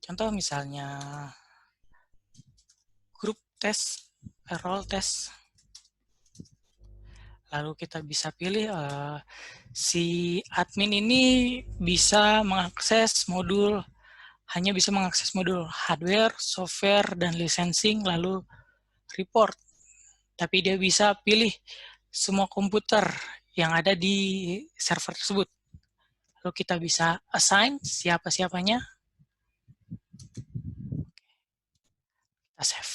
[SPEAKER 3] contoh misalnya grup tes, role tes. Lalu kita bisa pilih si admin ini bisa mengakses modul, hanya bisa mengakses modul hardware, software, dan licensing, lalu report. Tapi dia bisa pilih semua komputer yang ada di server tersebut. Lalu kita bisa assign siapa-siapanya. Kita save.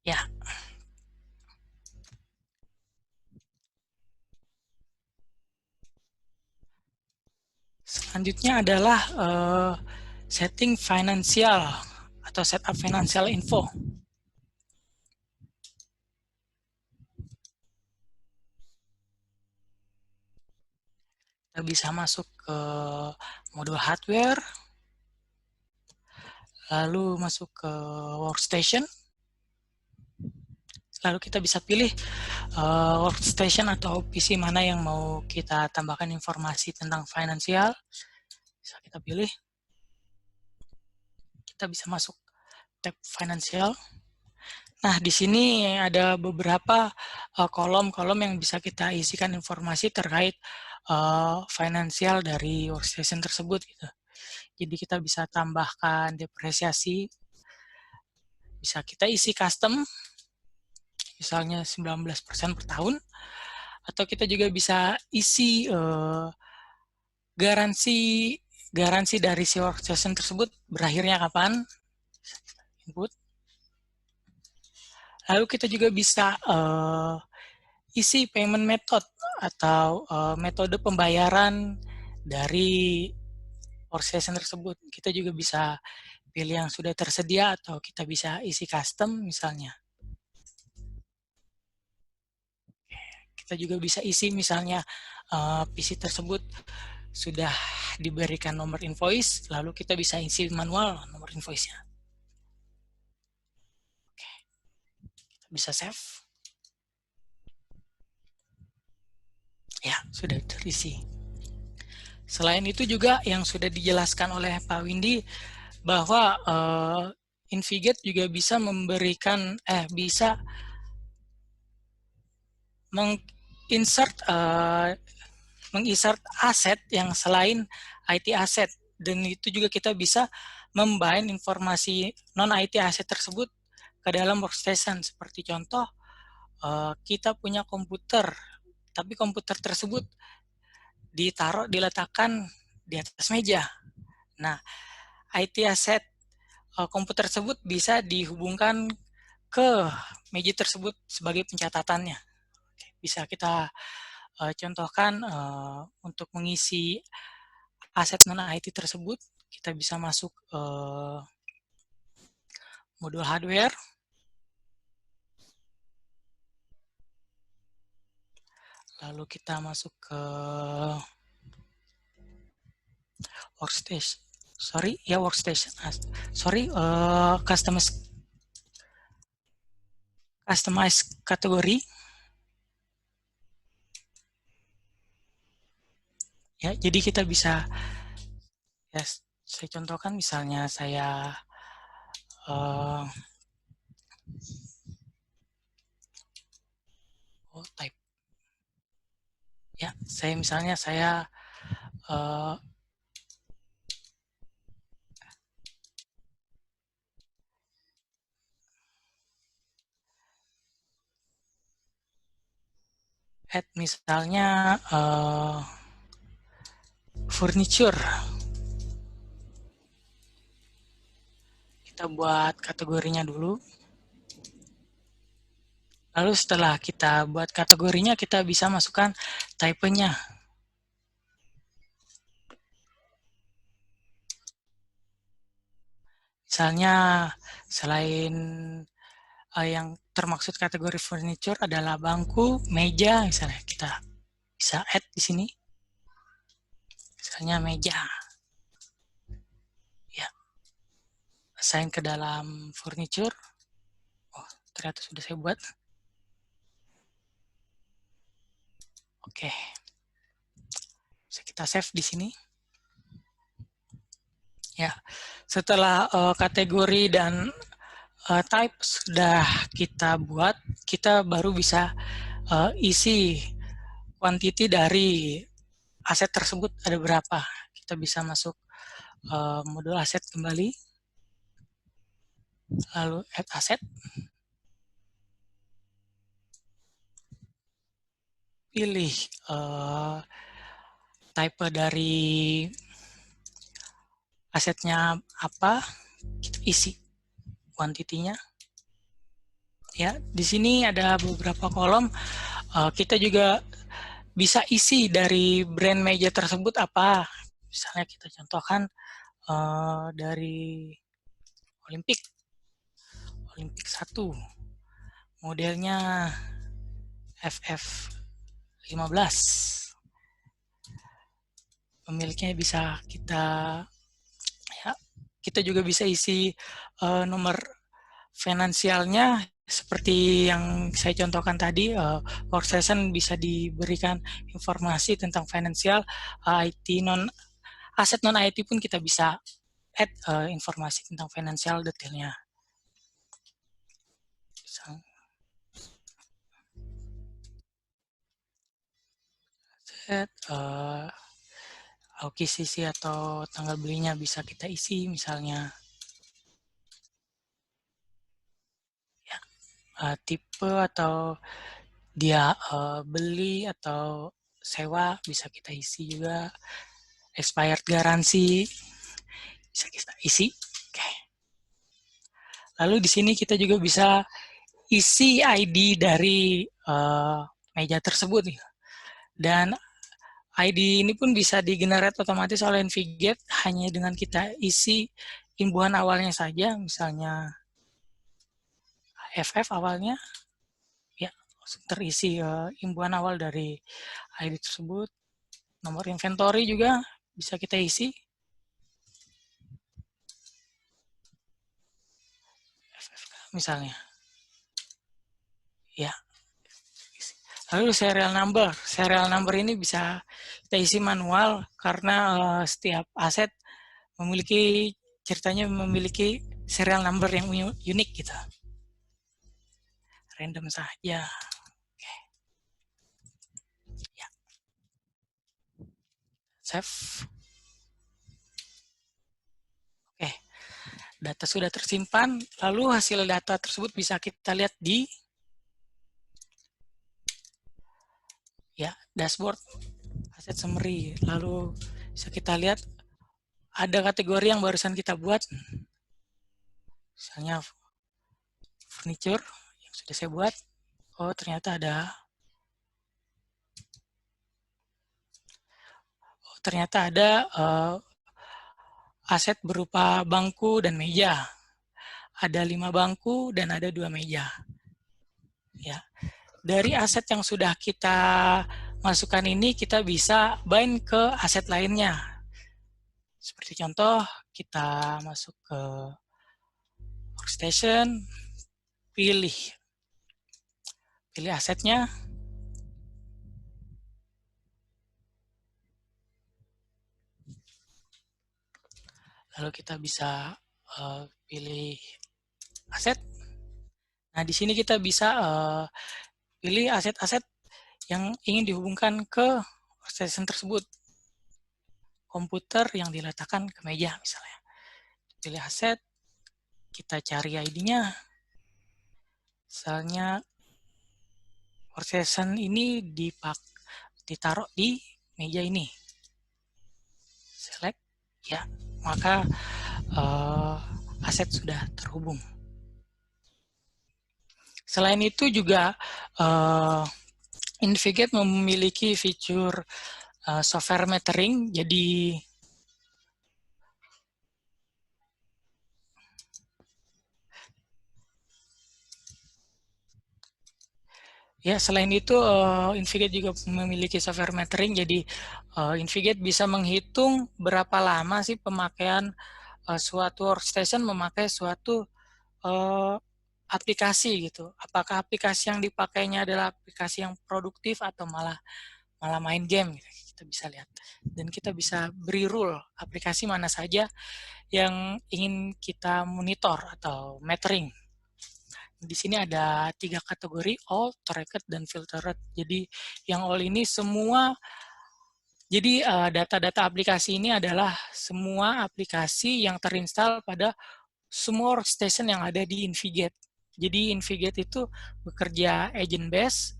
[SPEAKER 3] Ya. Selanjutnya adalah setting financial atau setup financial info. Kita bisa masuk ke modul hardware, lalu masuk ke workstation, lalu kita bisa pilih workstation atau PC mana yang mau kita tambahkan informasi tentang finansial. Bisa kita pilih. Kita bisa masuk tab finansial. Nah, di sini ada beberapa kolom-kolom yang bisa kita isikan informasi terkait finansial dari workstation tersebut gitu. Jadi kita bisa tambahkan depresiasi, bisa kita isi custom, misalnya 19% per tahun, atau kita juga bisa isi garansi dari si workstation tersebut berakhirnya kapan, input. Lalu kita juga bisa isi payment method atau metode pembayaran dari workstation tersebut. Kita juga bisa pilih yang sudah tersedia atau kita bisa isi custom misalnya. Kita juga bisa isi misalnya PC tersebut sudah diberikan nomor invoice, lalu kita bisa isi manual nomor invoice-nya. Oke. Kita bisa save. Ya, sudah terisi. Selain itu juga yang sudah dijelaskan oleh Pak Windy bahwa Invigate juga bisa memberikan bisa menginsert aset yang selain IT aset, dan itu juga kita bisa membind informasi non IT aset tersebut ke dalam workstation. Seperti contoh kita punya komputer, tapi komputer tersebut diletakkan di atas meja. Nah, IT aset komputer tersebut bisa dihubungkan ke meja tersebut sebagai pencatatannya. Bisa kita contohkan untuk mengisi aset non-IT tersebut, kita bisa masuk modul hardware, lalu kita masuk ke workstation. Customize kategori. Ya, jadi kita bisa, ya, saya contohkan misalnya saya Oh, type. Ya, saya add misalnya furniture. Kita buat kategorinya dulu. Lalu setelah kita buat kategorinya, kita bisa masukkan type-nya. Misalnya, selain yang termaksud kategori furniture adalah bangku, meja, misalnya kita bisa add di sini. Misalnya meja. Ya, assign ke dalam furniture. Oh, ternyata sudah saya buat. Oke. Bisa kita save di sini. Ya, setelah kategori dan type sudah kita buat, kita baru bisa isi quantity dari aset tersebut ada berapa. Kita bisa masuk modul aset kembali, lalu add aset, pilih type dari asetnya apa, kita isi quantity-nya. Ya, di sini ada beberapa kolom. Kita juga bisa isi dari brand meja tersebut apa. Misalnya kita contohkan dari Olympic 1, modelnya FF15. Pemiliknya bisa kita juga bisa isi nomor finansialnya seperti yang saya contohkan tadi. Workstation bisa diberikan informasi tentang finansial, aset non IT pun kita bisa add informasi tentang finansial detailnya. Akuisisi atau tanggal belinya bisa kita isi misalnya. Ya, tipe atau dia beli atau sewa bisa kita isi juga. Expired garansi bisa kita isi. Oke. Lalu di sini kita juga bisa isi ID dari meja tersebut. Dan ID ini pun bisa di-generate otomatis oleh Navigate hanya dengan kita isi imbuhan awalnya saja, misalnya FF awalnya, ya terisi imbuhan awal dari ID tersebut. Nomor inventory juga bisa kita isi. FF misalnya. Ya. Lalu serial number ini bisa kita isi manual karena setiap aset ceritanya memiliki serial number yang unik gitu. Random saja. Oke. Ya. Save. Oke. Data sudah tersimpan, lalu hasil data tersebut bisa kita lihat di dashboard aset summary. Lalu bisa kita lihat ada kategori yang barusan kita buat, misalnya furniture yang sudah saya buat. Oh, ternyata ada aset berupa bangku dan meja. Ada 5 bangku dan ada 2 meja. Ya. Dari aset yang sudah kita masukkan ini, kita bisa bind ke aset lainnya. Seperti contoh, kita masuk ke workstation, pilih asetnya, lalu kita bisa pilih aset. Nah, di sini kita bisa pilih aset-aset yang ingin dihubungkan ke workstation tersebut. Komputer yang diletakkan ke meja misalnya. Pilih aset, kita cari ID-nya. Misalnya workstation ini ditaruh di meja ini. Select, ya, maka aset sudah terhubung. Selain itu juga Invigate memiliki fitur software metering, jadi ya, selain itu Invigate juga memiliki software metering, jadi Invigate bisa menghitung berapa lama sih pemakaian suatu workstation memakai suatu aplikasi gitu. Apakah aplikasi yang dipakainya adalah aplikasi yang produktif atau malah main game gitu. Kita bisa lihat. Dan kita bisa beri rule aplikasi mana saja yang ingin kita monitor atau metering. Di sini ada 3 kategori, all, tracked, dan filtered. Jadi yang all ini semua, jadi data-data aplikasi ini adalah semua aplikasi yang terinstall pada semua workstation yang ada di Invigate. Jadi Invigate itu bekerja agent based.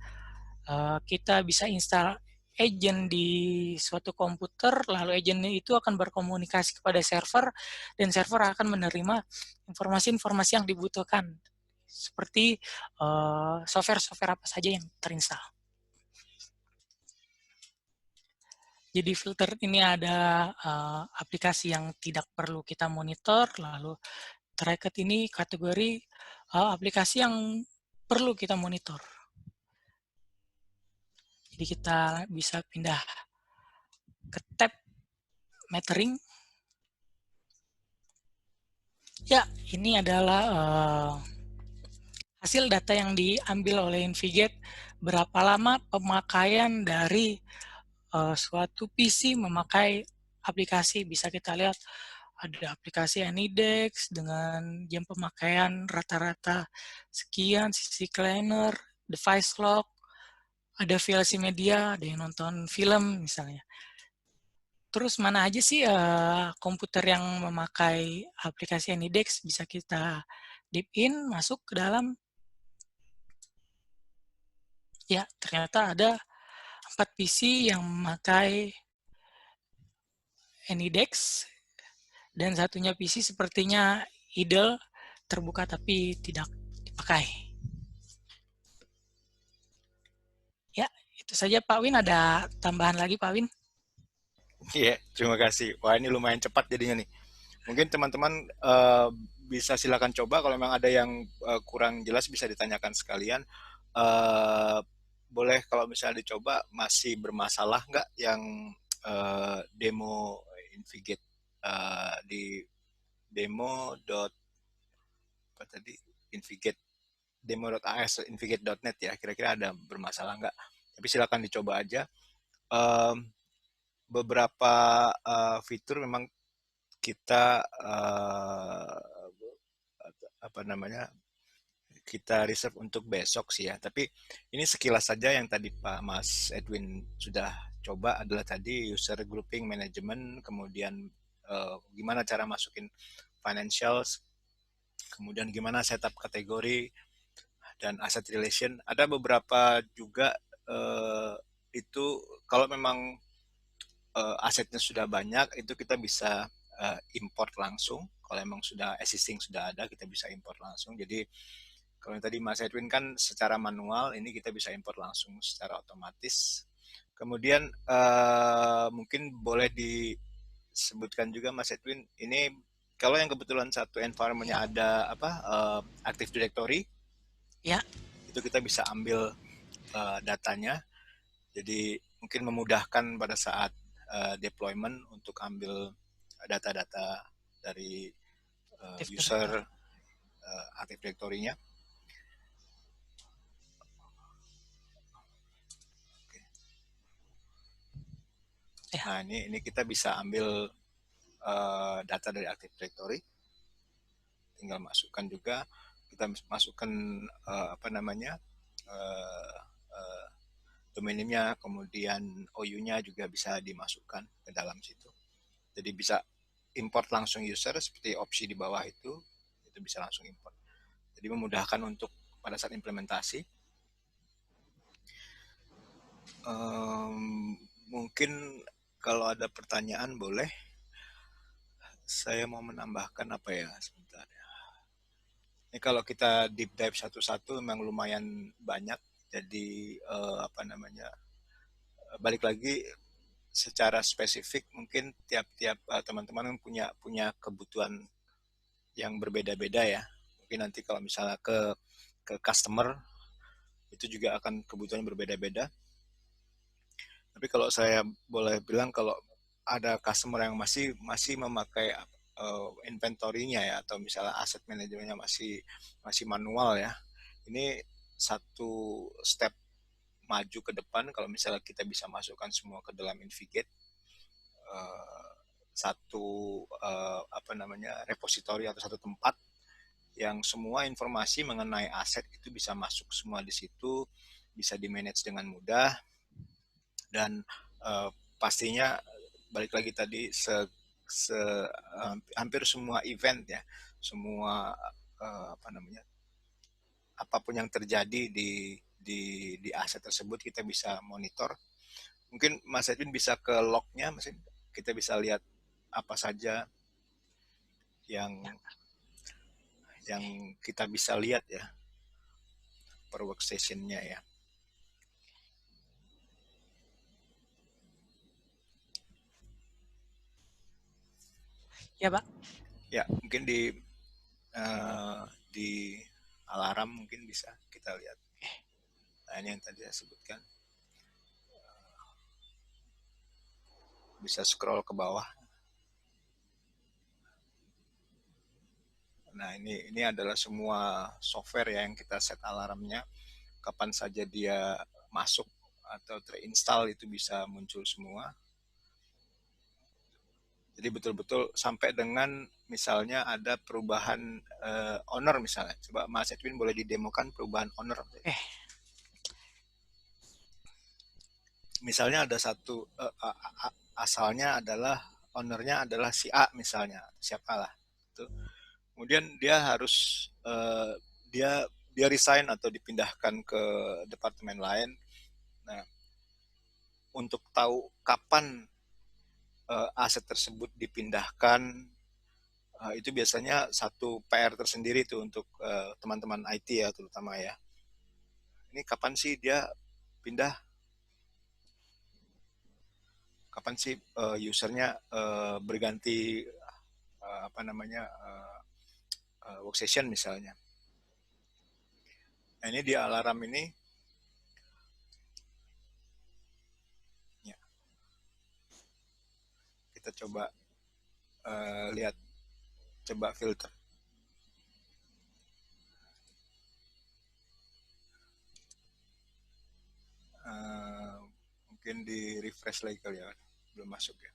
[SPEAKER 3] Kita bisa install agent di suatu komputer, lalu agent itu akan berkomunikasi kepada server, dan server akan menerima informasi-informasi yang dibutuhkan, seperti software-software apa saja yang terinstall. Jadi filter ini ada aplikasi yang tidak perlu kita monitor, lalu tracked ini kategori aplikasi yang perlu kita monitor. Jadi kita bisa pindah ke tab metering. Ya, ini adalah hasil data yang diambil oleh Invigate, berapa lama pemakaian dari suatu PC memakai aplikasi. Bisa kita lihat ada aplikasi Anydesk dengan jam pemakaian rata-rata sekian, CC Cleaner, Device Lock, ada VLC Media, ada yang nonton film misalnya. Terus mana aja sih komputer yang memakai aplikasi Anydesk, bisa kita deep in, masuk ke dalam. Ya, ternyata ada 4 PC yang memakai Anydesk, dan satunya PC sepertinya idle, terbuka tapi tidak dipakai. Ya, itu saja Pak Win. Ada tambahan lagi Pak Win?
[SPEAKER 1] Iya, terima kasih. Wah, ini lumayan cepat jadinya nih. Mungkin teman-teman bisa silakan coba, kalau memang ada yang kurang jelas bisa ditanyakan sekalian. Boleh kalau misalnya dicoba, masih bermasalah nggak yang demo Invigate di demo. Apa tadi? Invigate demo.as, invigate.net ya, kira-kira ada bermasalah nggak? Tapi silakan dicoba aja. Beberapa fitur memang kita kita reserve untuk besok sih ya. Tapi ini sekilas saja yang tadi Pak Mas Edwin sudah coba, adalah tadi user grouping management, kemudian gimana cara masukin financials, kemudian gimana setup kategori dan asset relation. Ada beberapa juga itu kalau memang asetnya sudah banyak, itu kita bisa import langsung. Kalau memang sudah existing, sudah ada, kita bisa import langsung. Jadi kalau yang tadi Mas Edwin kan secara manual, ini kita bisa import langsung secara otomatis. Kemudian mungkin boleh disebutkan juga Mas Edwin, ini kalau yang kebetulan satu environment-nya ada Active Directory,
[SPEAKER 3] ya,
[SPEAKER 1] itu kita bisa ambil datanya. Jadi mungkin memudahkan pada saat deployment untuk ambil data-data dari user Active Directory-nya. Nah, ini kita bisa ambil data dari Active Directory, tinggal masukkan juga, kita masukkan domain name-nya, kemudian OU-nya juga bisa dimasukkan ke dalam situ. Jadi bisa import langsung user seperti opsi di bawah itu bisa langsung import. Jadi memudahkan untuk pada saat implementasi. Mungkin kalau ada pertanyaan boleh. Saya mau menambahkan apa ya sebentar. Ini kalau kita deep dive satu-satu memang lumayan banyak. Jadi balik lagi secara spesifik mungkin tiap-tiap teman-teman punya kebutuhan yang berbeda-beda ya. Mungkin nanti kalau misalnya ke customer itu juga akan kebutuhan berbeda-beda. Tapi kalau saya boleh bilang kalau ada customer yang masih memakai inventory-nya ya atau misalnya aset manajemennya masih manual ya. Ini satu step maju ke depan kalau misalnya kita bisa masukkan semua ke dalam Invigate, satu repository atau satu tempat yang semua informasi mengenai aset itu bisa masuk semua di situ, bisa di-manage dengan mudah, dan pastinya balik lagi tadi hampir semua event ya, semua apapun yang terjadi di aset tersebut kita bisa monitor. Mungkin Mas Edwin bisa ke lognya, kita bisa lihat apa saja yang kita bisa lihat ya per workstation-nya ya.
[SPEAKER 3] Ya, Pak.
[SPEAKER 1] Ya, mungkin di alarm mungkin bisa kita lihat. Nah, ini yang tadi saya sebutkan. Bisa scroll ke bawah. Nah, ini adalah semua software ya yang kita set alarmnya. Kapan saja dia masuk atau terinstall itu bisa muncul semua. Jadi betul-betul sampai dengan misalnya ada perubahan owner misalnya. Coba Mas Edwin boleh didemokan perubahan owner. Misalnya ada satu asalnya adalah ownernya adalah si A misalnya, siapalah itu. Kemudian dia harus dia resign atau dipindahkan ke departemen lain. Nah, untuk tahu kapan aset tersebut dipindahkan, itu biasanya satu PR tersendiri tuh untuk teman-teman IT ya terutama ya. Ini kapan sih dia pindah? Kapan sih usernya berganti workstation misalnya. Nah, ini di alarm ini ya. Kita coba lihat, coba filter. Mungkin di refresh lagi kali ya, belum masuk ya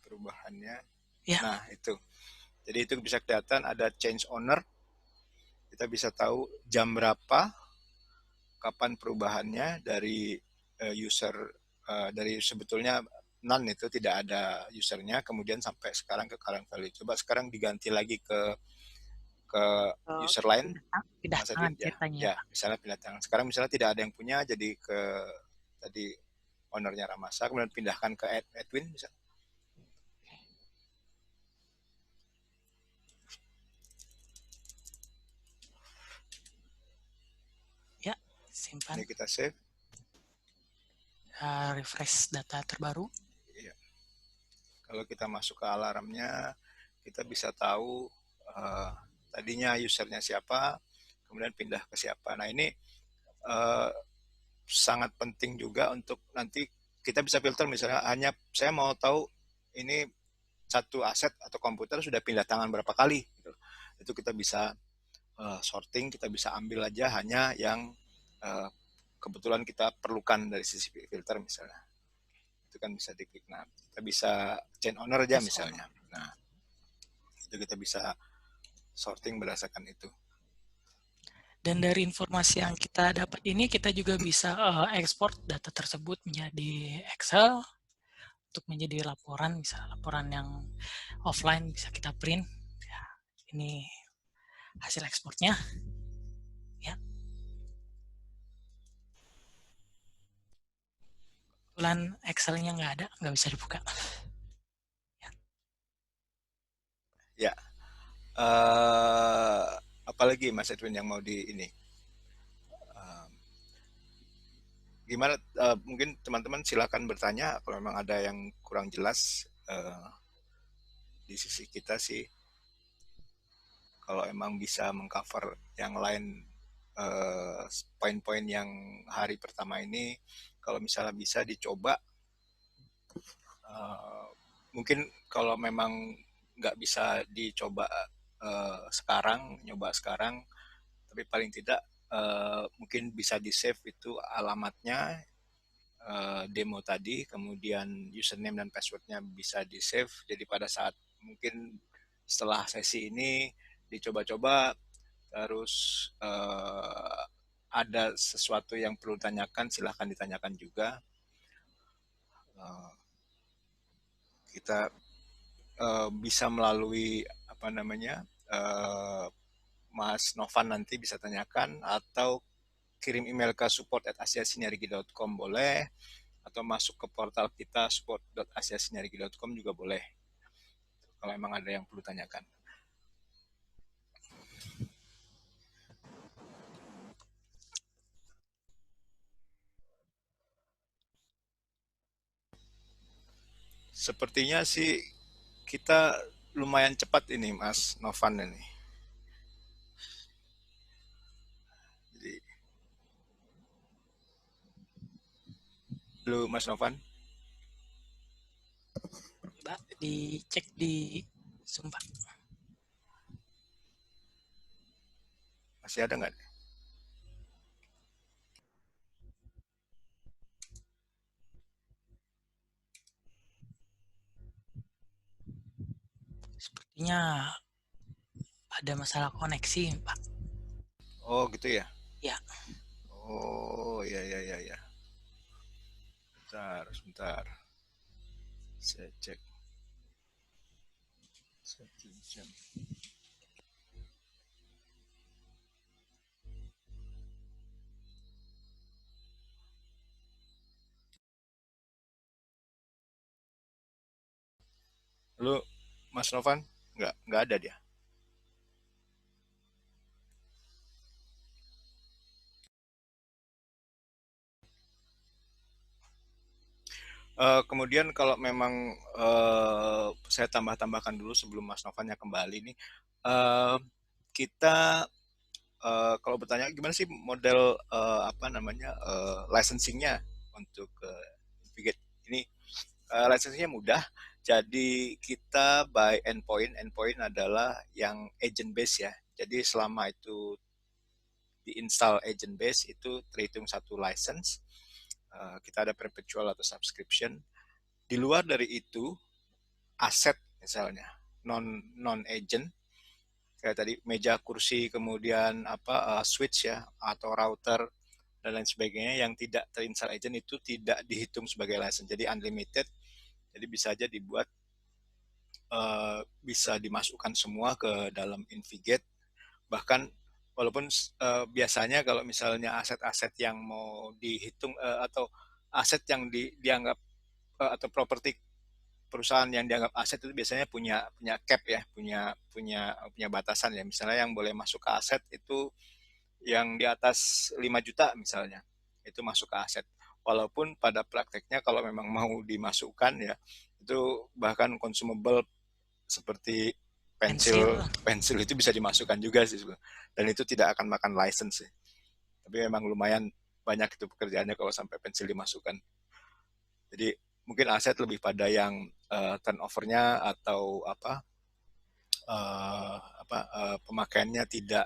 [SPEAKER 1] perubahannya ya. Nah itu, jadi itu bisa kelihatan ada change owner, kita bisa tahu jam berapa, kapan perubahannya dari user dari sebetulnya none itu tidak ada usernya, kemudian sampai sekarang ke current value. Coba sekarang diganti lagi ke user lain,
[SPEAKER 3] pindah tangan ceritanya.
[SPEAKER 1] Ya, misalnya pindah tangan. Sekarang misalnya tidak ada yang punya, jadi ke tadi ownernya Ramasa, kemudian pindahkan ke Edwin misalnya.
[SPEAKER 3] Ya, simpan.
[SPEAKER 1] Ini kita save.
[SPEAKER 3] Refresh data terbaru.
[SPEAKER 1] Iya. Kalau kita masuk ke alarmnya, kita bisa tahu tadinya usernya siapa, kemudian pindah ke siapa. Nah ini sangat penting juga untuk nanti kita bisa filter, misalnya hanya saya mau tahu ini satu aset atau komputer sudah pindah tangan berapa kali. Gitu. Itu kita bisa sorting, kita bisa ambil aja hanya yang kebetulan kita perlukan dari sisi filter misalnya. Itu kan bisa diklik. Nah, kita bisa change owner aja misalnya. Nah, itu kita bisa sorting berdasarkan itu.
[SPEAKER 3] Dan dari informasi yang kita dapat ini, kita juga bisa ekspor data tersebut menjadi Excel untuk menjadi laporan, bisa laporan yang offline bisa kita print. Ya, ini hasil ekspornya. Ya. Kebetulan Excel-nya nggak ada, nggak bisa dibuka.
[SPEAKER 1] Ya. Apalagi Mas Edwin yang mau di ini? Gimana? Mungkin teman-teman silakan bertanya kalau memang ada yang kurang jelas. Di sisi kita sih, kalau emang bisa mengcover yang lain poin-poin yang hari pertama ini, kalau misalnya bisa dicoba, mungkin kalau memang nggak bisa dicoba sekarang, nyoba sekarang, tapi paling tidak mungkin bisa di save itu alamatnya, demo tadi, kemudian username dan passwordnya bisa di save, jadi pada saat mungkin setelah sesi ini dicoba-coba, terus ada sesuatu yang perlu ditanyakan, silahkan ditanyakan juga. Kita bisa melalui apa namanya, Mas Novan nanti bisa tanyakan, atau kirim email ke support@asiasinergi.com boleh, atau masuk ke portal kita support.asiasinergi.com juga boleh, kalau memang ada yang perlu tanyakan. Sepertinya sih kita lumayan cepat ini Mas Novan ini. Jadi, dulu Mas Novan.
[SPEAKER 3] Coba dicek di Sumpah.
[SPEAKER 1] Masih ada nggak?
[SPEAKER 3] Sepertinya ada masalah koneksi, Pak.
[SPEAKER 1] Oh gitu ya?
[SPEAKER 3] Ya.
[SPEAKER 1] Oh ya. Sebentar. Saya cek. 1 jam. Lalu Mas Novan nggak ada dia. Kemudian kalau memang saya tambahkan dulu sebelum Mas Novannya kembali nih, kita kalau bertanya gimana sih model apa namanya licensingnya untuk Navigate ini, licensingnya mudah. Jadi kita by endpoint adalah yang agent base ya. Jadi selama itu diinstal agent base itu terhitung satu license. Kita ada perpetual atau subscription. Di luar dari itu, aset misalnya non agent kayak tadi meja, kursi, kemudian switch ya atau router dan lain sebagainya yang tidak terinstall agent itu tidak dihitung sebagai license. Jadi unlimited. Jadi bisa aja dibuat, bisa dimasukkan semua ke dalam Navigate. Bahkan walaupun biasanya kalau misalnya aset-aset yang mau dihitung atau aset yang dianggap atau properti perusahaan yang dianggap aset itu biasanya punya cap ya, punya batasan ya. Misalnya yang boleh masuk ke aset itu yang di atas 5 juta misalnya, itu masuk ke aset. Walaupun pada prakteknya kalau memang mau dimasukkan ya, itu bahkan consumable seperti pensil itu bisa dimasukkan juga sih, dan itu tidak akan makan license sih. Tapi memang lumayan banyak itu pekerjaannya kalau sampai pensil dimasukkan. Jadi mungkin aset lebih pada yang turnover-nya atau pemakaiannya tidak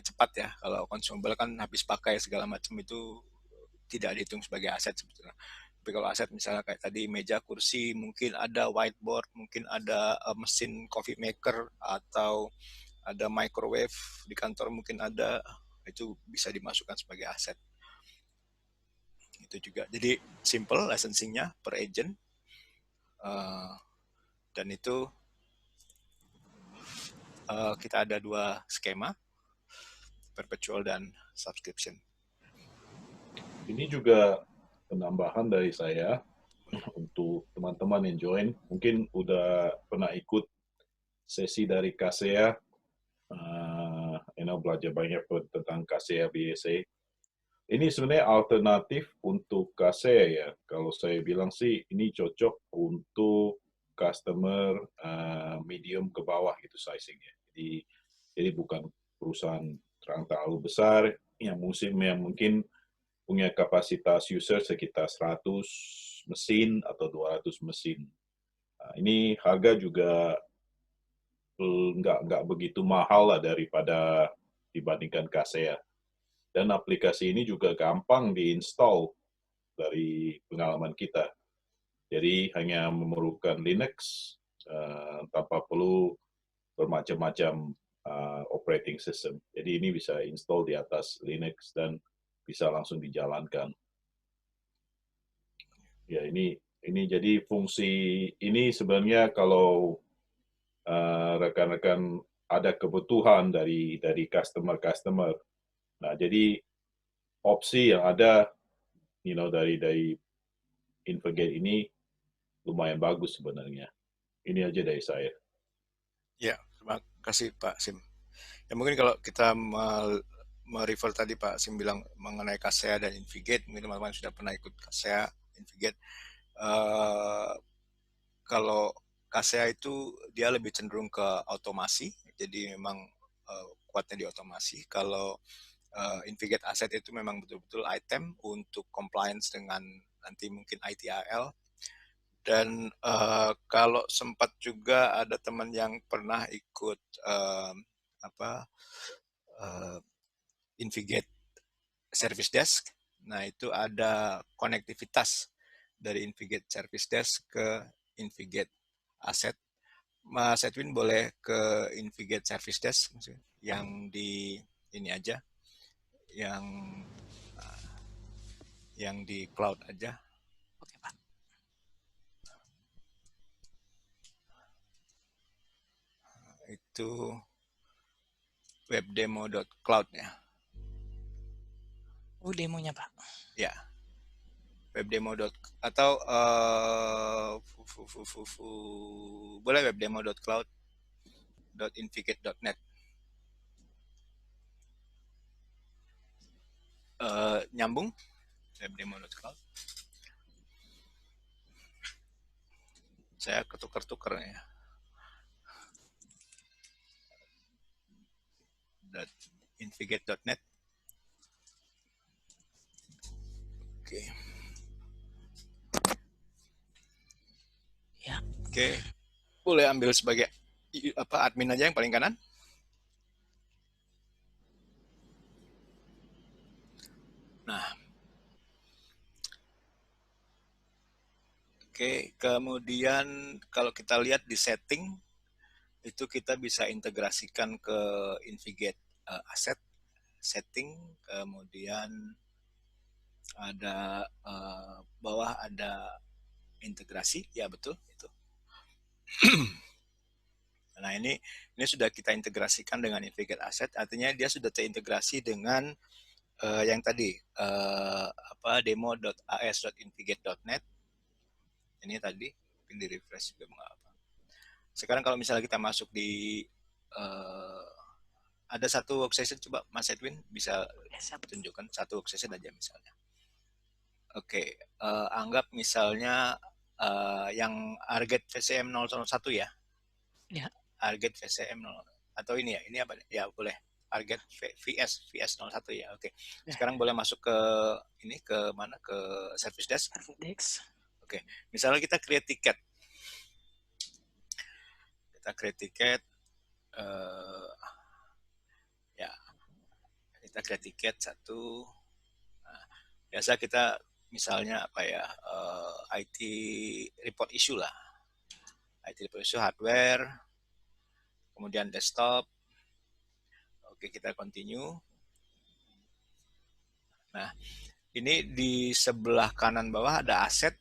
[SPEAKER 1] cepat ya. Kalau consumable kan habis pakai segala macam itu tidak dihitung sebagai aset sebetulnya. Tapi kalau aset misalnya kayak tadi meja, kursi, mungkin ada whiteboard, mungkin ada mesin coffee maker atau ada microwave di kantor mungkin ada, itu bisa dimasukkan sebagai aset. Itu juga. Jadi simple licensingnya per agent, dan itu kita ada 2 skema, perpetual dan subscription.
[SPEAKER 5] Ini juga penambahan dari saya untuk teman-teman yang join. Mungkin udah pernah ikut sesi dari KSEA, belajar banyak tentang KSEA BSA. Ini sebenarnya alternatif untuk KSEA ya. Kalau saya bilang sih ini cocok untuk customer medium ke bawah gitu sizingnya. Jadi bukan perusahaan terlalu besar yang mungkin punya kapasitas user sekitar 100 mesin atau 200 mesin. Nah, ini harga juga nggak begitu mahal lah daripada dibandingkan KSEA. Dan aplikasi ini juga gampang diinstal dari pengalaman kita. Jadi hanya memerlukan Linux tanpa perlu bermacam-macam operating system. Jadi ini bisa install di atas Linux dan bisa langsung dijalankan. Ya, ini jadi fungsi ini sebenarnya kalau rekan-rekan ada kebutuhan dari customer. Nah, jadi opsi yang ada dari Infogate ini lumayan bagus sebenarnya. Ini aja dari saya.
[SPEAKER 1] Ya, terima kasih Pak Sim. Ya mungkin kalau kita merefer tadi Pak Sim bilang mengenai KSEA dan Infigate, mungkin teman-teman sudah pernah ikut KSEA, Infigate. Kalau KSEA itu dia lebih cenderung ke otomasi, jadi memang kuatnya di otomasi. Kalau Infigate Asset itu memang betul-betul item untuk compliance dengan nanti mungkin ITIL. Dan kalau sempat juga ada teman yang pernah ikut Infigate Service Desk. Nah, itu ada konektivitas dari Infigate Service Desk ke Infigate Asset. Mas Edwin boleh ke Infigate Service Desk yang di ini aja, yang di cloud aja.
[SPEAKER 3] Oke, Pak.
[SPEAKER 1] Itu webdemo.cloud ya.
[SPEAKER 3] Demonya, Pak.
[SPEAKER 1] Ya. Webdemo. Atau boleh webdemo.cloud.invigate.net. Nyambung webdemo.cloud. Saya ketukar-tukar ya. .invigate.net. Oke.
[SPEAKER 3] Ya.
[SPEAKER 1] Oke. Boleh ambil sebagai admin aja yang paling kanan. Nah. Oke, kemudian kalau kita lihat di setting itu kita bisa integrasikan ke Infigate Asset setting, kemudian ada bawah ada integrasi, ya betul itu. Nah ini sudah kita integrasikan dengan Infigate Asset, artinya dia sudah terintegrasi dengan yang tadi demo.as.invigate.net. Ini tadi mungkin di refresh juga mengapa. Sekarang kalau misalnya kita masuk di ada satu workstation, coba Mas Edwin bisa tunjukkan satu workstation aja misalnya. Oke, anggap misalnya yang Arget VCM 001 ya?
[SPEAKER 3] Ya.
[SPEAKER 1] Arget VCM 0 atau ini ya? Ini apa? Ya boleh. Arget VS 01 ya. Oke. Sekarang boleh masuk ke ini ke mana? Ke Service Desk. Oke. Misalnya kita create tiket. Kita create tiket. Ya. Kita create tiket satu. Nah, biasa kita misalnya apa ya, IT report issue lah, IT report issue hardware, kemudian desktop, Oke, kita continue. Nah, ini di sebelah kanan bawah ada aset,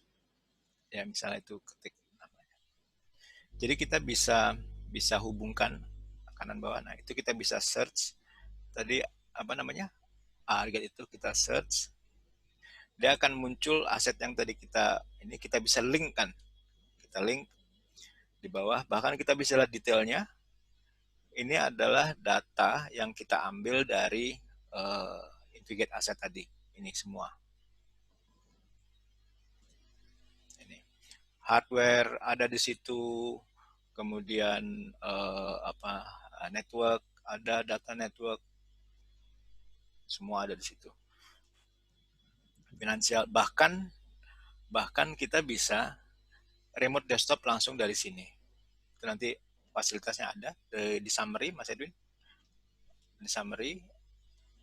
[SPEAKER 1] ya misalnya itu ketik namanya. Jadi kita bisa hubungkan kanan bawah. Nah, itu kita bisa search. Tadi apa namanya? Harga itu kita search. Dia akan muncul aset yang tadi kita bisa link kan. Kita link di bawah. Bahkan kita bisa lihat detailnya. Ini adalah data yang kita ambil dari Invigate Asset tadi. Ini semua. Ini hardware ada di situ, kemudian network ada, data network, semua ada di situ. Finansial, bahkan kita bisa remote desktop langsung dari sini. Itu nanti fasilitasnya ada di summary, Mas Edwin. Di summary.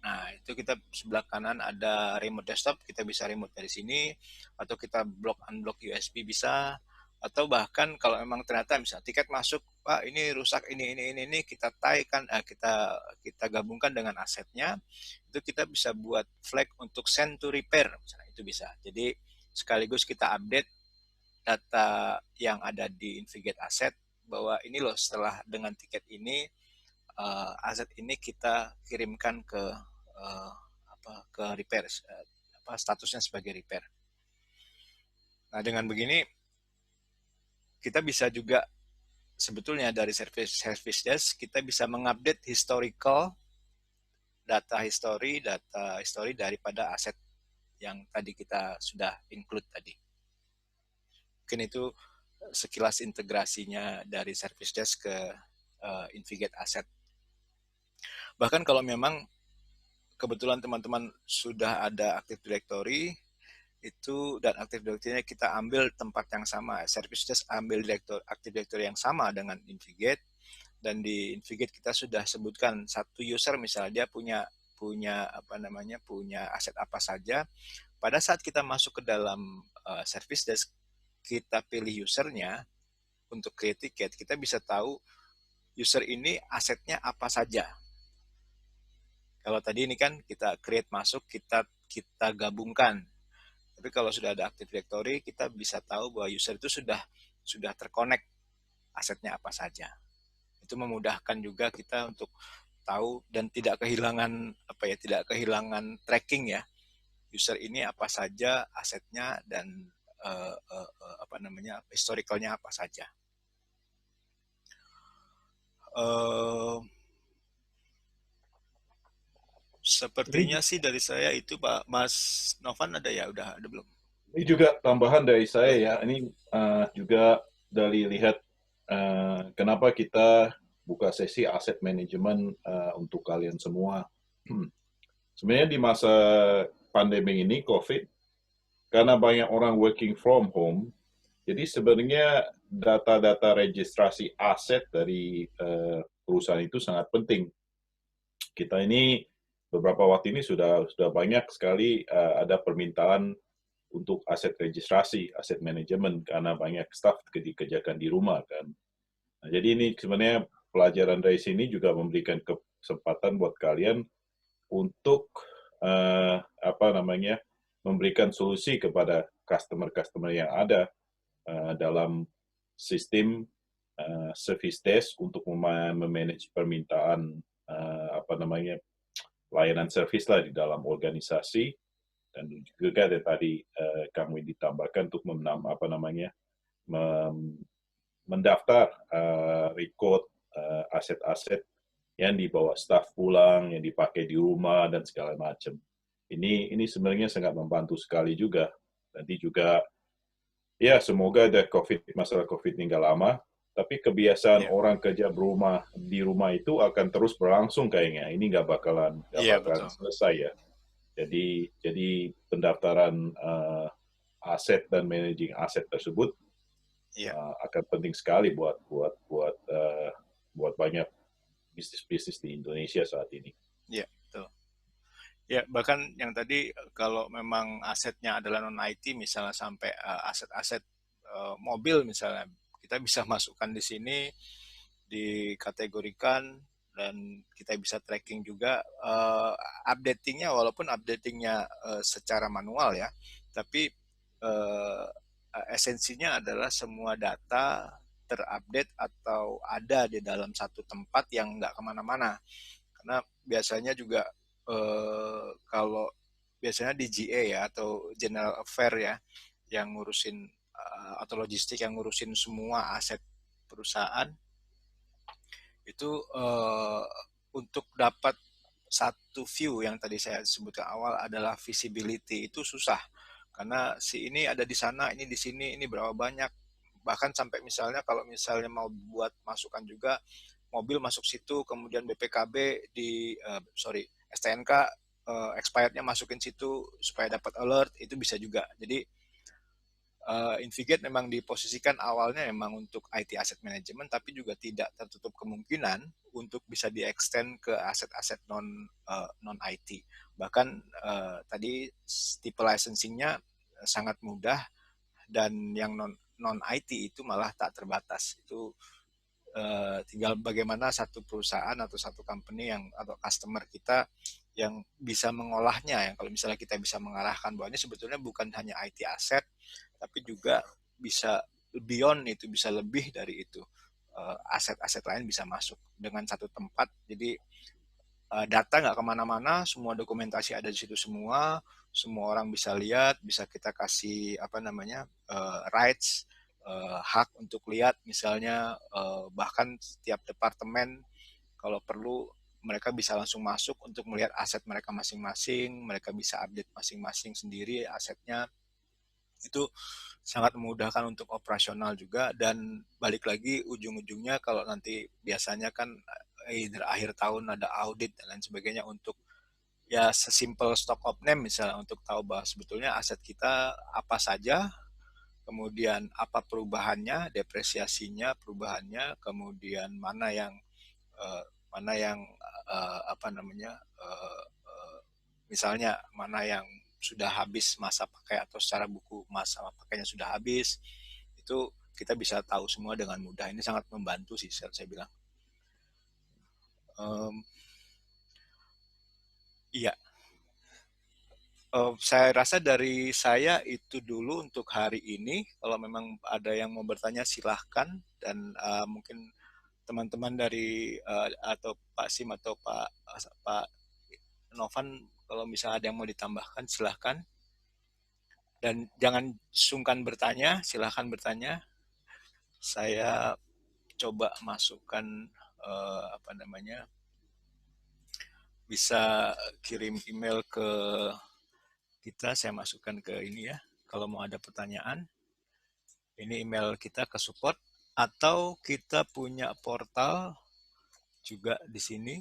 [SPEAKER 1] Nah, itu kita sebelah kanan ada remote desktop, kita bisa remote dari sini, atau kita unblock USB bisa, atau bahkan kalau memang ternyata misalnya tiket masuk, Pak ini rusak ini, kita taikan, kita gabungkan dengan asetnya, itu kita bisa buat flag untuk send to repair, misalnya itu bisa. Jadi sekaligus kita update data yang ada di Invigate Asset bahwa ini loh setelah dengan tiket ini aset ini kita kirimkan ke repair, statusnya sebagai repair. Nah, dengan begini kita bisa juga sebetulnya dari service desk kita bisa mengupdate data history daripada aset yang tadi kita sudah include tadi. Mungkin itu sekilas integrasinya dari service desk ke Invigate Asset. Bahkan kalau memang kebetulan teman-teman sudah ada Active Directory itu, dan Active Directory-nya kita ambil tempat yang sama, Service Desk ambil Active Directory yang sama dengan Invigate, dan di Invigate kita sudah sebutkan satu user misalnya dia punya aset apa saja. Pada saat kita masuk ke dalam Service Desk, kita pilih usernya untuk create ticket, kita bisa tahu user ini asetnya apa saja. Kalau tadi ini kan kita create masuk, kita gabungkan. Tapi kalau sudah ada Active Directory, kita bisa tahu bahwa user itu sudah terconnect asetnya apa saja. Itu memudahkan juga kita untuk tahu dan tidak kehilangan tracking ya. User ini apa saja asetnya dan historicalnya apa saja. Sepertinya sih dari saya itu, Pak. Mas Novan ada ya? Udah ada belum?
[SPEAKER 5] Ini juga tambahan dari saya ya. Ini juga dari lihat kenapa kita buka sesi aset manajemen untuk kalian semua. Sebenarnya di masa pandemi ini, COVID, karena banyak orang working from home, jadi sebenarnya data-data registrasi aset dari perusahaan itu sangat penting. Kita ini beberapa waktu ini sudah banyak sekali ada permintaan untuk aset registrasi, aset manajemen, karena banyak staff dikerjakan di rumah kan. Nah, jadi ini sebenarnya pelajaran dari sini juga memberikan kesempatan buat kalian untuk memberikan solusi kepada customer yang ada dalam sistem service desk untuk memanage permintaan layanan servis lah di dalam organisasi, dan juga ada tadi kami ditambahkan untuk mendaftar record aset-aset yang dibawa staf pulang, yang dipakai di rumah dan segala macam. Ini sebenarnya sangat membantu sekali juga. Nanti juga ya semoga ada masalah COVID ini nggak lama, tapi kebiasaan orang kerja di rumah itu akan terus berlangsung kayaknya. Ini nggak bakalan selesai ya. Jadi pendaftaran aset dan managing aset tersebut akan penting sekali buat banyak bisnis di Indonesia saat ini.
[SPEAKER 1] Iya, betul. Ya, bahkan yang tadi kalau memang asetnya adalah non-IT, misalnya sampai aset-aset mobil misalnya, kita bisa masukkan di sini, dikategorikan, dan kita bisa tracking juga updatingnya, walaupun updatingnya secara manual ya, tapi esensinya adalah semua data terupdate atau ada di dalam satu tempat yang nggak kemana-mana. Karena biasanya juga kalau biasanya di GA ya atau General Affair ya yang ngurusin atau logistik yang ngurusin semua aset perusahaan itu untuk dapat satu view yang tadi saya sebutkan awal adalah visibility itu susah karena si ini ada di sana, ini di sini, ini berapa banyak, bahkan sampai misalnya kalau misalnya mau buat masukan juga mobil masuk situ, kemudian BPKB di STNK expirednya masukin situ supaya dapat alert, itu bisa juga. Jadi Invigate memang diposisikan awalnya memang untuk IT asset management, tapi juga tidak tertutup kemungkinan untuk bisa di-extend ke aset-aset non IT. Bahkan tadi tipe licensingnya sangat mudah dan yang non IT itu malah tak terbatas. Itu tinggal bagaimana satu perusahaan atau satu company yang atau customer kita yang bisa mengolahnya. Yang kalau misalnya kita bisa mengarahkan bahwa ini sebetulnya bukan hanya IT aset, tapi juga bisa beyond itu, bisa lebih dari itu. Aset-aset lain bisa masuk dengan satu tempat. Jadi data nggak kemana-mana, semua dokumentasi ada di situ semua orang bisa lihat, bisa kita kasih rights, hak untuk lihat misalnya, bahkan setiap departemen kalau perlu mereka bisa langsung masuk untuk melihat aset mereka masing-masing, mereka bisa update masing-masing sendiri asetnya. Itu sangat memudahkan untuk operasional juga, dan balik lagi ujung-ujungnya kalau nanti biasanya kan either akhir tahun ada audit dan lain sebagainya untuk ya sesimpel stock of name misalnya untuk tahu bahwa sebetulnya aset kita apa saja, kemudian apa perubahannya, depresiasinya, perubahannya, kemudian mana yang misalnya mana yang sudah habis masa pakai atau secara buku masa pakainya sudah habis, itu kita bisa tahu semua dengan mudah. Ini sangat membantu sih saya bilang. Iya. Saya rasa dari saya itu dulu untuk hari ini. Kalau memang ada yang mau bertanya silahkan, dan mungkin teman-teman dari atau Pak Sim atau Pak Novan kalau misalnya ada yang mau ditambahkan silahkan, dan jangan sungkan bertanya, silahkan bertanya. Saya coba masukkan bisa kirim email ke kita, saya masukkan ke ini ya, kalau mau ada pertanyaan. Ini email kita ke support, atau kita punya portal juga di sini,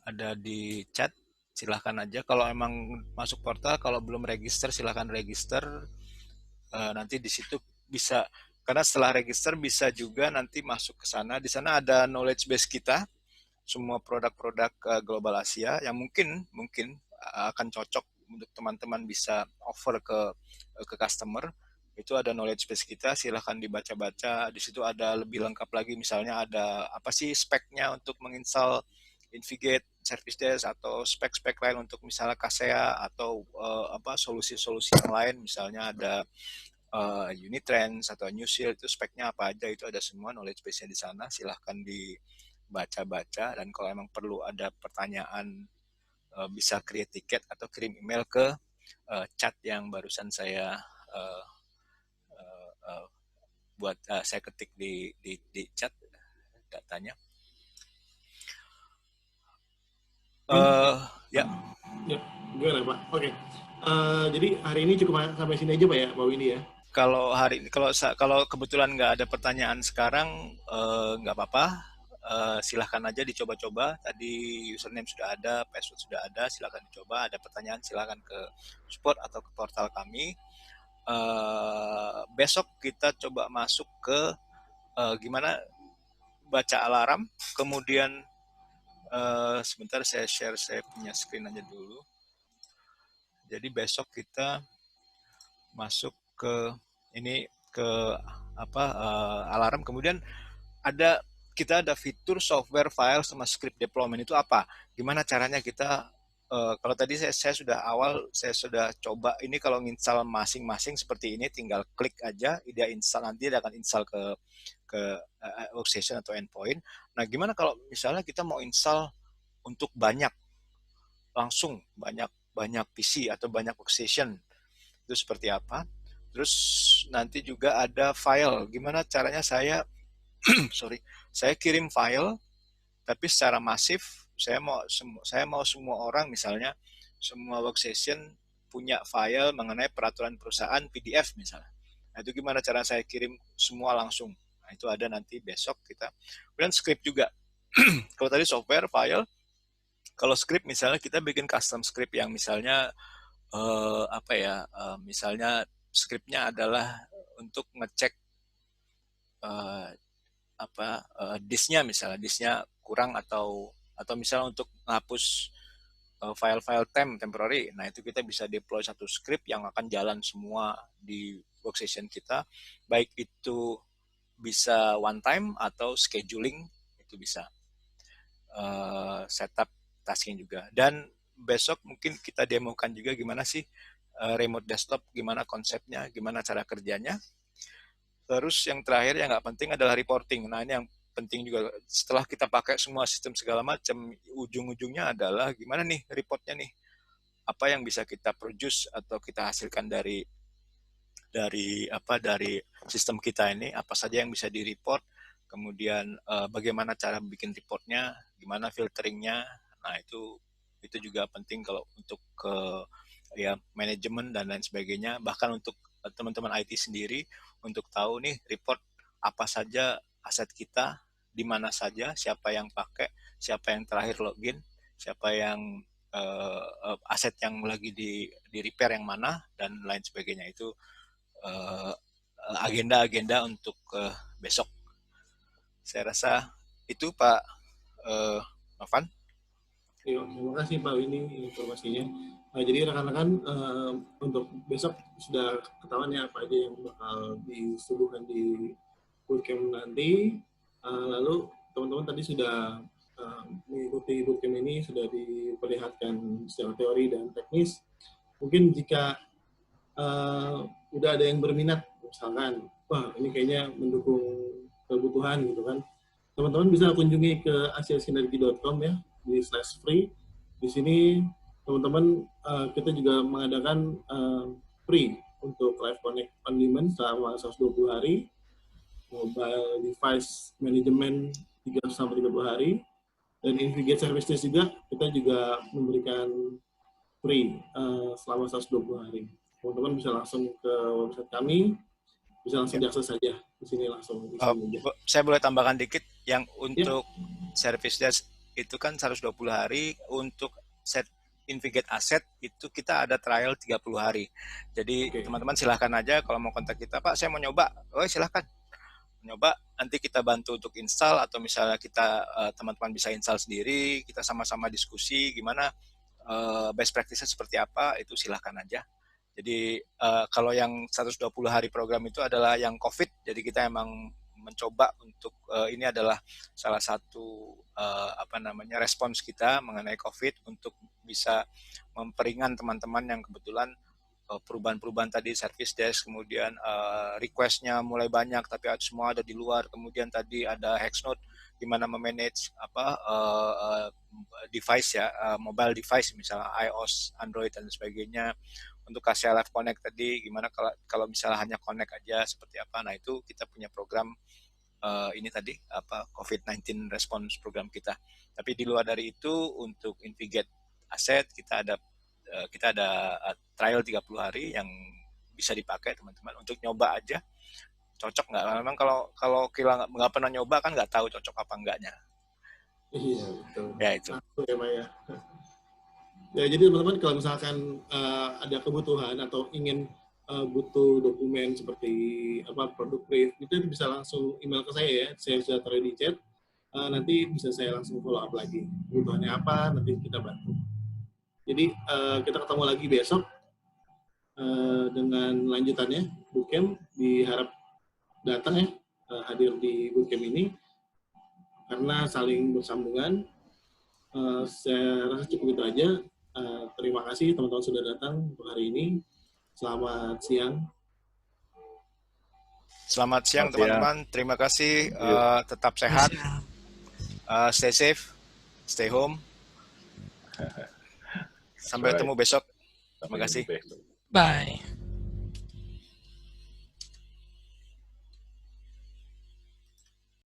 [SPEAKER 1] ada di chat, silahkan aja. Kalau emang masuk portal, kalau belum register silahkan register. Nanti di situ bisa, karena setelah register bisa juga nanti masuk ke sana. Di sana ada knowledge base kita, semua produk-produk global Asia yang mungkin akan cocok untuk teman-teman bisa offer ke customer. Itu ada knowledge base kita, silahkan dibaca-baca. Di situ ada lebih lengkap lagi, misalnya ada apa sih speknya untuk menginstal Invigate Service Desk, atau spek-spek lain untuk misalnya Kaseya, atau solusi-solusi yang lain, misalnya ada Unitrends atau New Shield, itu speknya apa aja, itu ada semua knowledge base-nya di sana. Silahkan dibaca-baca, dan kalau emang perlu ada pertanyaan bisa create tiket atau kirim email ke chat yang barusan saya buat saya ketik di chat datanya. Ya.
[SPEAKER 2] Ya, gimana Pak? Oke. Jadi hari ini cukup sampai sini aja Pak ya, Pak Windy ya.
[SPEAKER 1] Kalau kebetulan nggak ada pertanyaan sekarang, nggak apa-apa. Silahkan aja dicoba-coba. Tadi username sudah ada, password sudah ada, silahkan dicoba. Ada pertanyaan silahkan ke support atau ke portal kami. Besok kita coba masuk ke gimana baca alarm, kemudian sebentar saya share saya punya screen aja dulu. Jadi besok kita masuk ke ini, ke alarm, kemudian ada kita ada fitur software file sama script deployment itu apa? Gimana caranya kita kalau tadi saya sudah coba ini kalau install masing-masing seperti ini tinggal klik aja, dia install nanti dia akan install ke workstation atau endpoint. Nah, gimana kalau misalnya kita mau install untuk langsung banyak PC atau banyak workstation, itu seperti apa? Terus nanti juga ada file, gimana caranya saya saya kirim file tapi secara masif. Saya mau semua orang, misalnya semua workstation punya file mengenai peraturan perusahaan PDF misalnya. Nah, itu gimana cara saya kirim semua langsung. Nah, itu ada nanti besok kita. Kemudian script juga. Kalau tadi software file, kalau script misalnya kita bikin custom script yang misalnya misalnya scriptnya adalah untuk ngecek disknya kurang atau misalnya untuk menghapus file-file temporary. Nah, itu kita bisa deploy satu script yang akan jalan semua di workstation kita, baik itu bisa one time atau scheduling, itu bisa setup tasking juga. Dan besok mungkin kita demokan juga gimana sih remote desktop, gimana konsepnya, gimana cara kerjanya. Terus yang terakhir yang nggak penting adalah reporting. Nah, ini yang penting juga. Setelah kita pakai semua sistem segala macam, ujung-ujungnya adalah gimana nih reportnya nih. Apa yang bisa kita produce atau kita hasilkan dari sistem kita ini, apa saja yang bisa di-report, kemudian bagaimana cara bikin reportnya, gimana filteringnya. Nah, itu juga penting kalau untuk manajemen dan lain sebagainya, bahkan untuk teman-teman IT sendiri untuk tahu nih report apa saja aset kita, di mana saja, siapa yang pakai, siapa yang terakhir login, siapa yang aset yang lagi di repair yang mana, dan lain sebagainya. Itu agenda-agenda untuk besok. Saya rasa itu Pak Novan.
[SPEAKER 2] Terima kasih Pak Winnie informasinya. Jadi rekan-rekan untuk besok sudah ketahuan ya apa aja yang bakal disuguhkan di bootcamp nanti. Lalu teman-teman tadi sudah mengikuti bootcamp ini, sudah diperlihatkan secara teori dan teknis. Mungkin jika udah ada yang berminat, misalkan, wah ini kayaknya mendukung kebutuhan gitu kan, teman-teman bisa kunjungi ke asiasinergi.com ya, di /free. Di sini teman-teman kita juga mengadakan free untuk live connect on demand selama 120 hari, mobile device management 30 hari, dan Invigate Services juga kita juga memberikan free selama 120 hari. Teman-teman bisa langsung ke website kami, bisa langsung diakses saja di sini langsung.
[SPEAKER 1] Saya boleh tambahkan dikit, yang untuk service desk itu kan 120 hari, untuk set Invigate Asset itu kita ada trial 30 hari. Jadi teman-teman silahkan aja kalau mau kontak kita, Pak saya mau nyoba, silahkan nyoba, nanti kita bantu untuk install, atau misalnya kita teman-teman bisa install sendiri, kita sama-sama diskusi gimana best practice seperti apa, itu silahkan aja. Jadi kalau yang 120 hari program itu adalah yang COVID, jadi kita emang mencoba untuk ini adalah salah satu respons kita mengenai COVID untuk bisa memperingan teman-teman yang kebetulan perubahan-perubahan tadi, service desk, kemudian request-nya mulai banyak tapi semua ada di luar, kemudian tadi ada Hexnode gimana memanage device ya, mobile device misalnya iOS, Android dan sebagainya. Untuk kasih live connect tadi gimana kalau misalnya hanya connect aja seperti apa. Nah, itu kita punya program ini tadi COVID-19 response program kita. Tapi di luar dari itu untuk Invigate Asset kita ada trial 30 hari yang bisa dipakai teman-teman untuk nyoba aja cocok nggak. Memang kalau kita nggak pernah nyoba kan nggak tahu cocok apa enggaknya.
[SPEAKER 2] Iya betul.
[SPEAKER 1] Ya itu.
[SPEAKER 2] Ya, jadi teman-teman kalau misalkan ada kebutuhan atau ingin butuh dokumen seperti produk brief, itu bisa langsung email ke saya ya. Saya sudah taruh di chat. Nanti bisa saya langsung follow up lagi. Kebutuhannya apa, nanti kita bantu. Jadi kita ketemu lagi besok dengan lanjutannya bootcamp. Diharap datang ya, hadir di bootcamp ini. karena saling bersambungan. Saya rasa cukup itu aja. Terima kasih teman-teman sudah datang untuk hari ini. Selamat siang.
[SPEAKER 1] Selamat siang
[SPEAKER 5] Selamat siang.
[SPEAKER 1] teman-teman. Terima kasih. Tetap sehat. Stay safe. Stay home. Sampai
[SPEAKER 5] Right.
[SPEAKER 1] ketemu besok.
[SPEAKER 5] Sampai
[SPEAKER 1] Terima kasih.
[SPEAKER 5] jumpa besok.
[SPEAKER 3] Bye.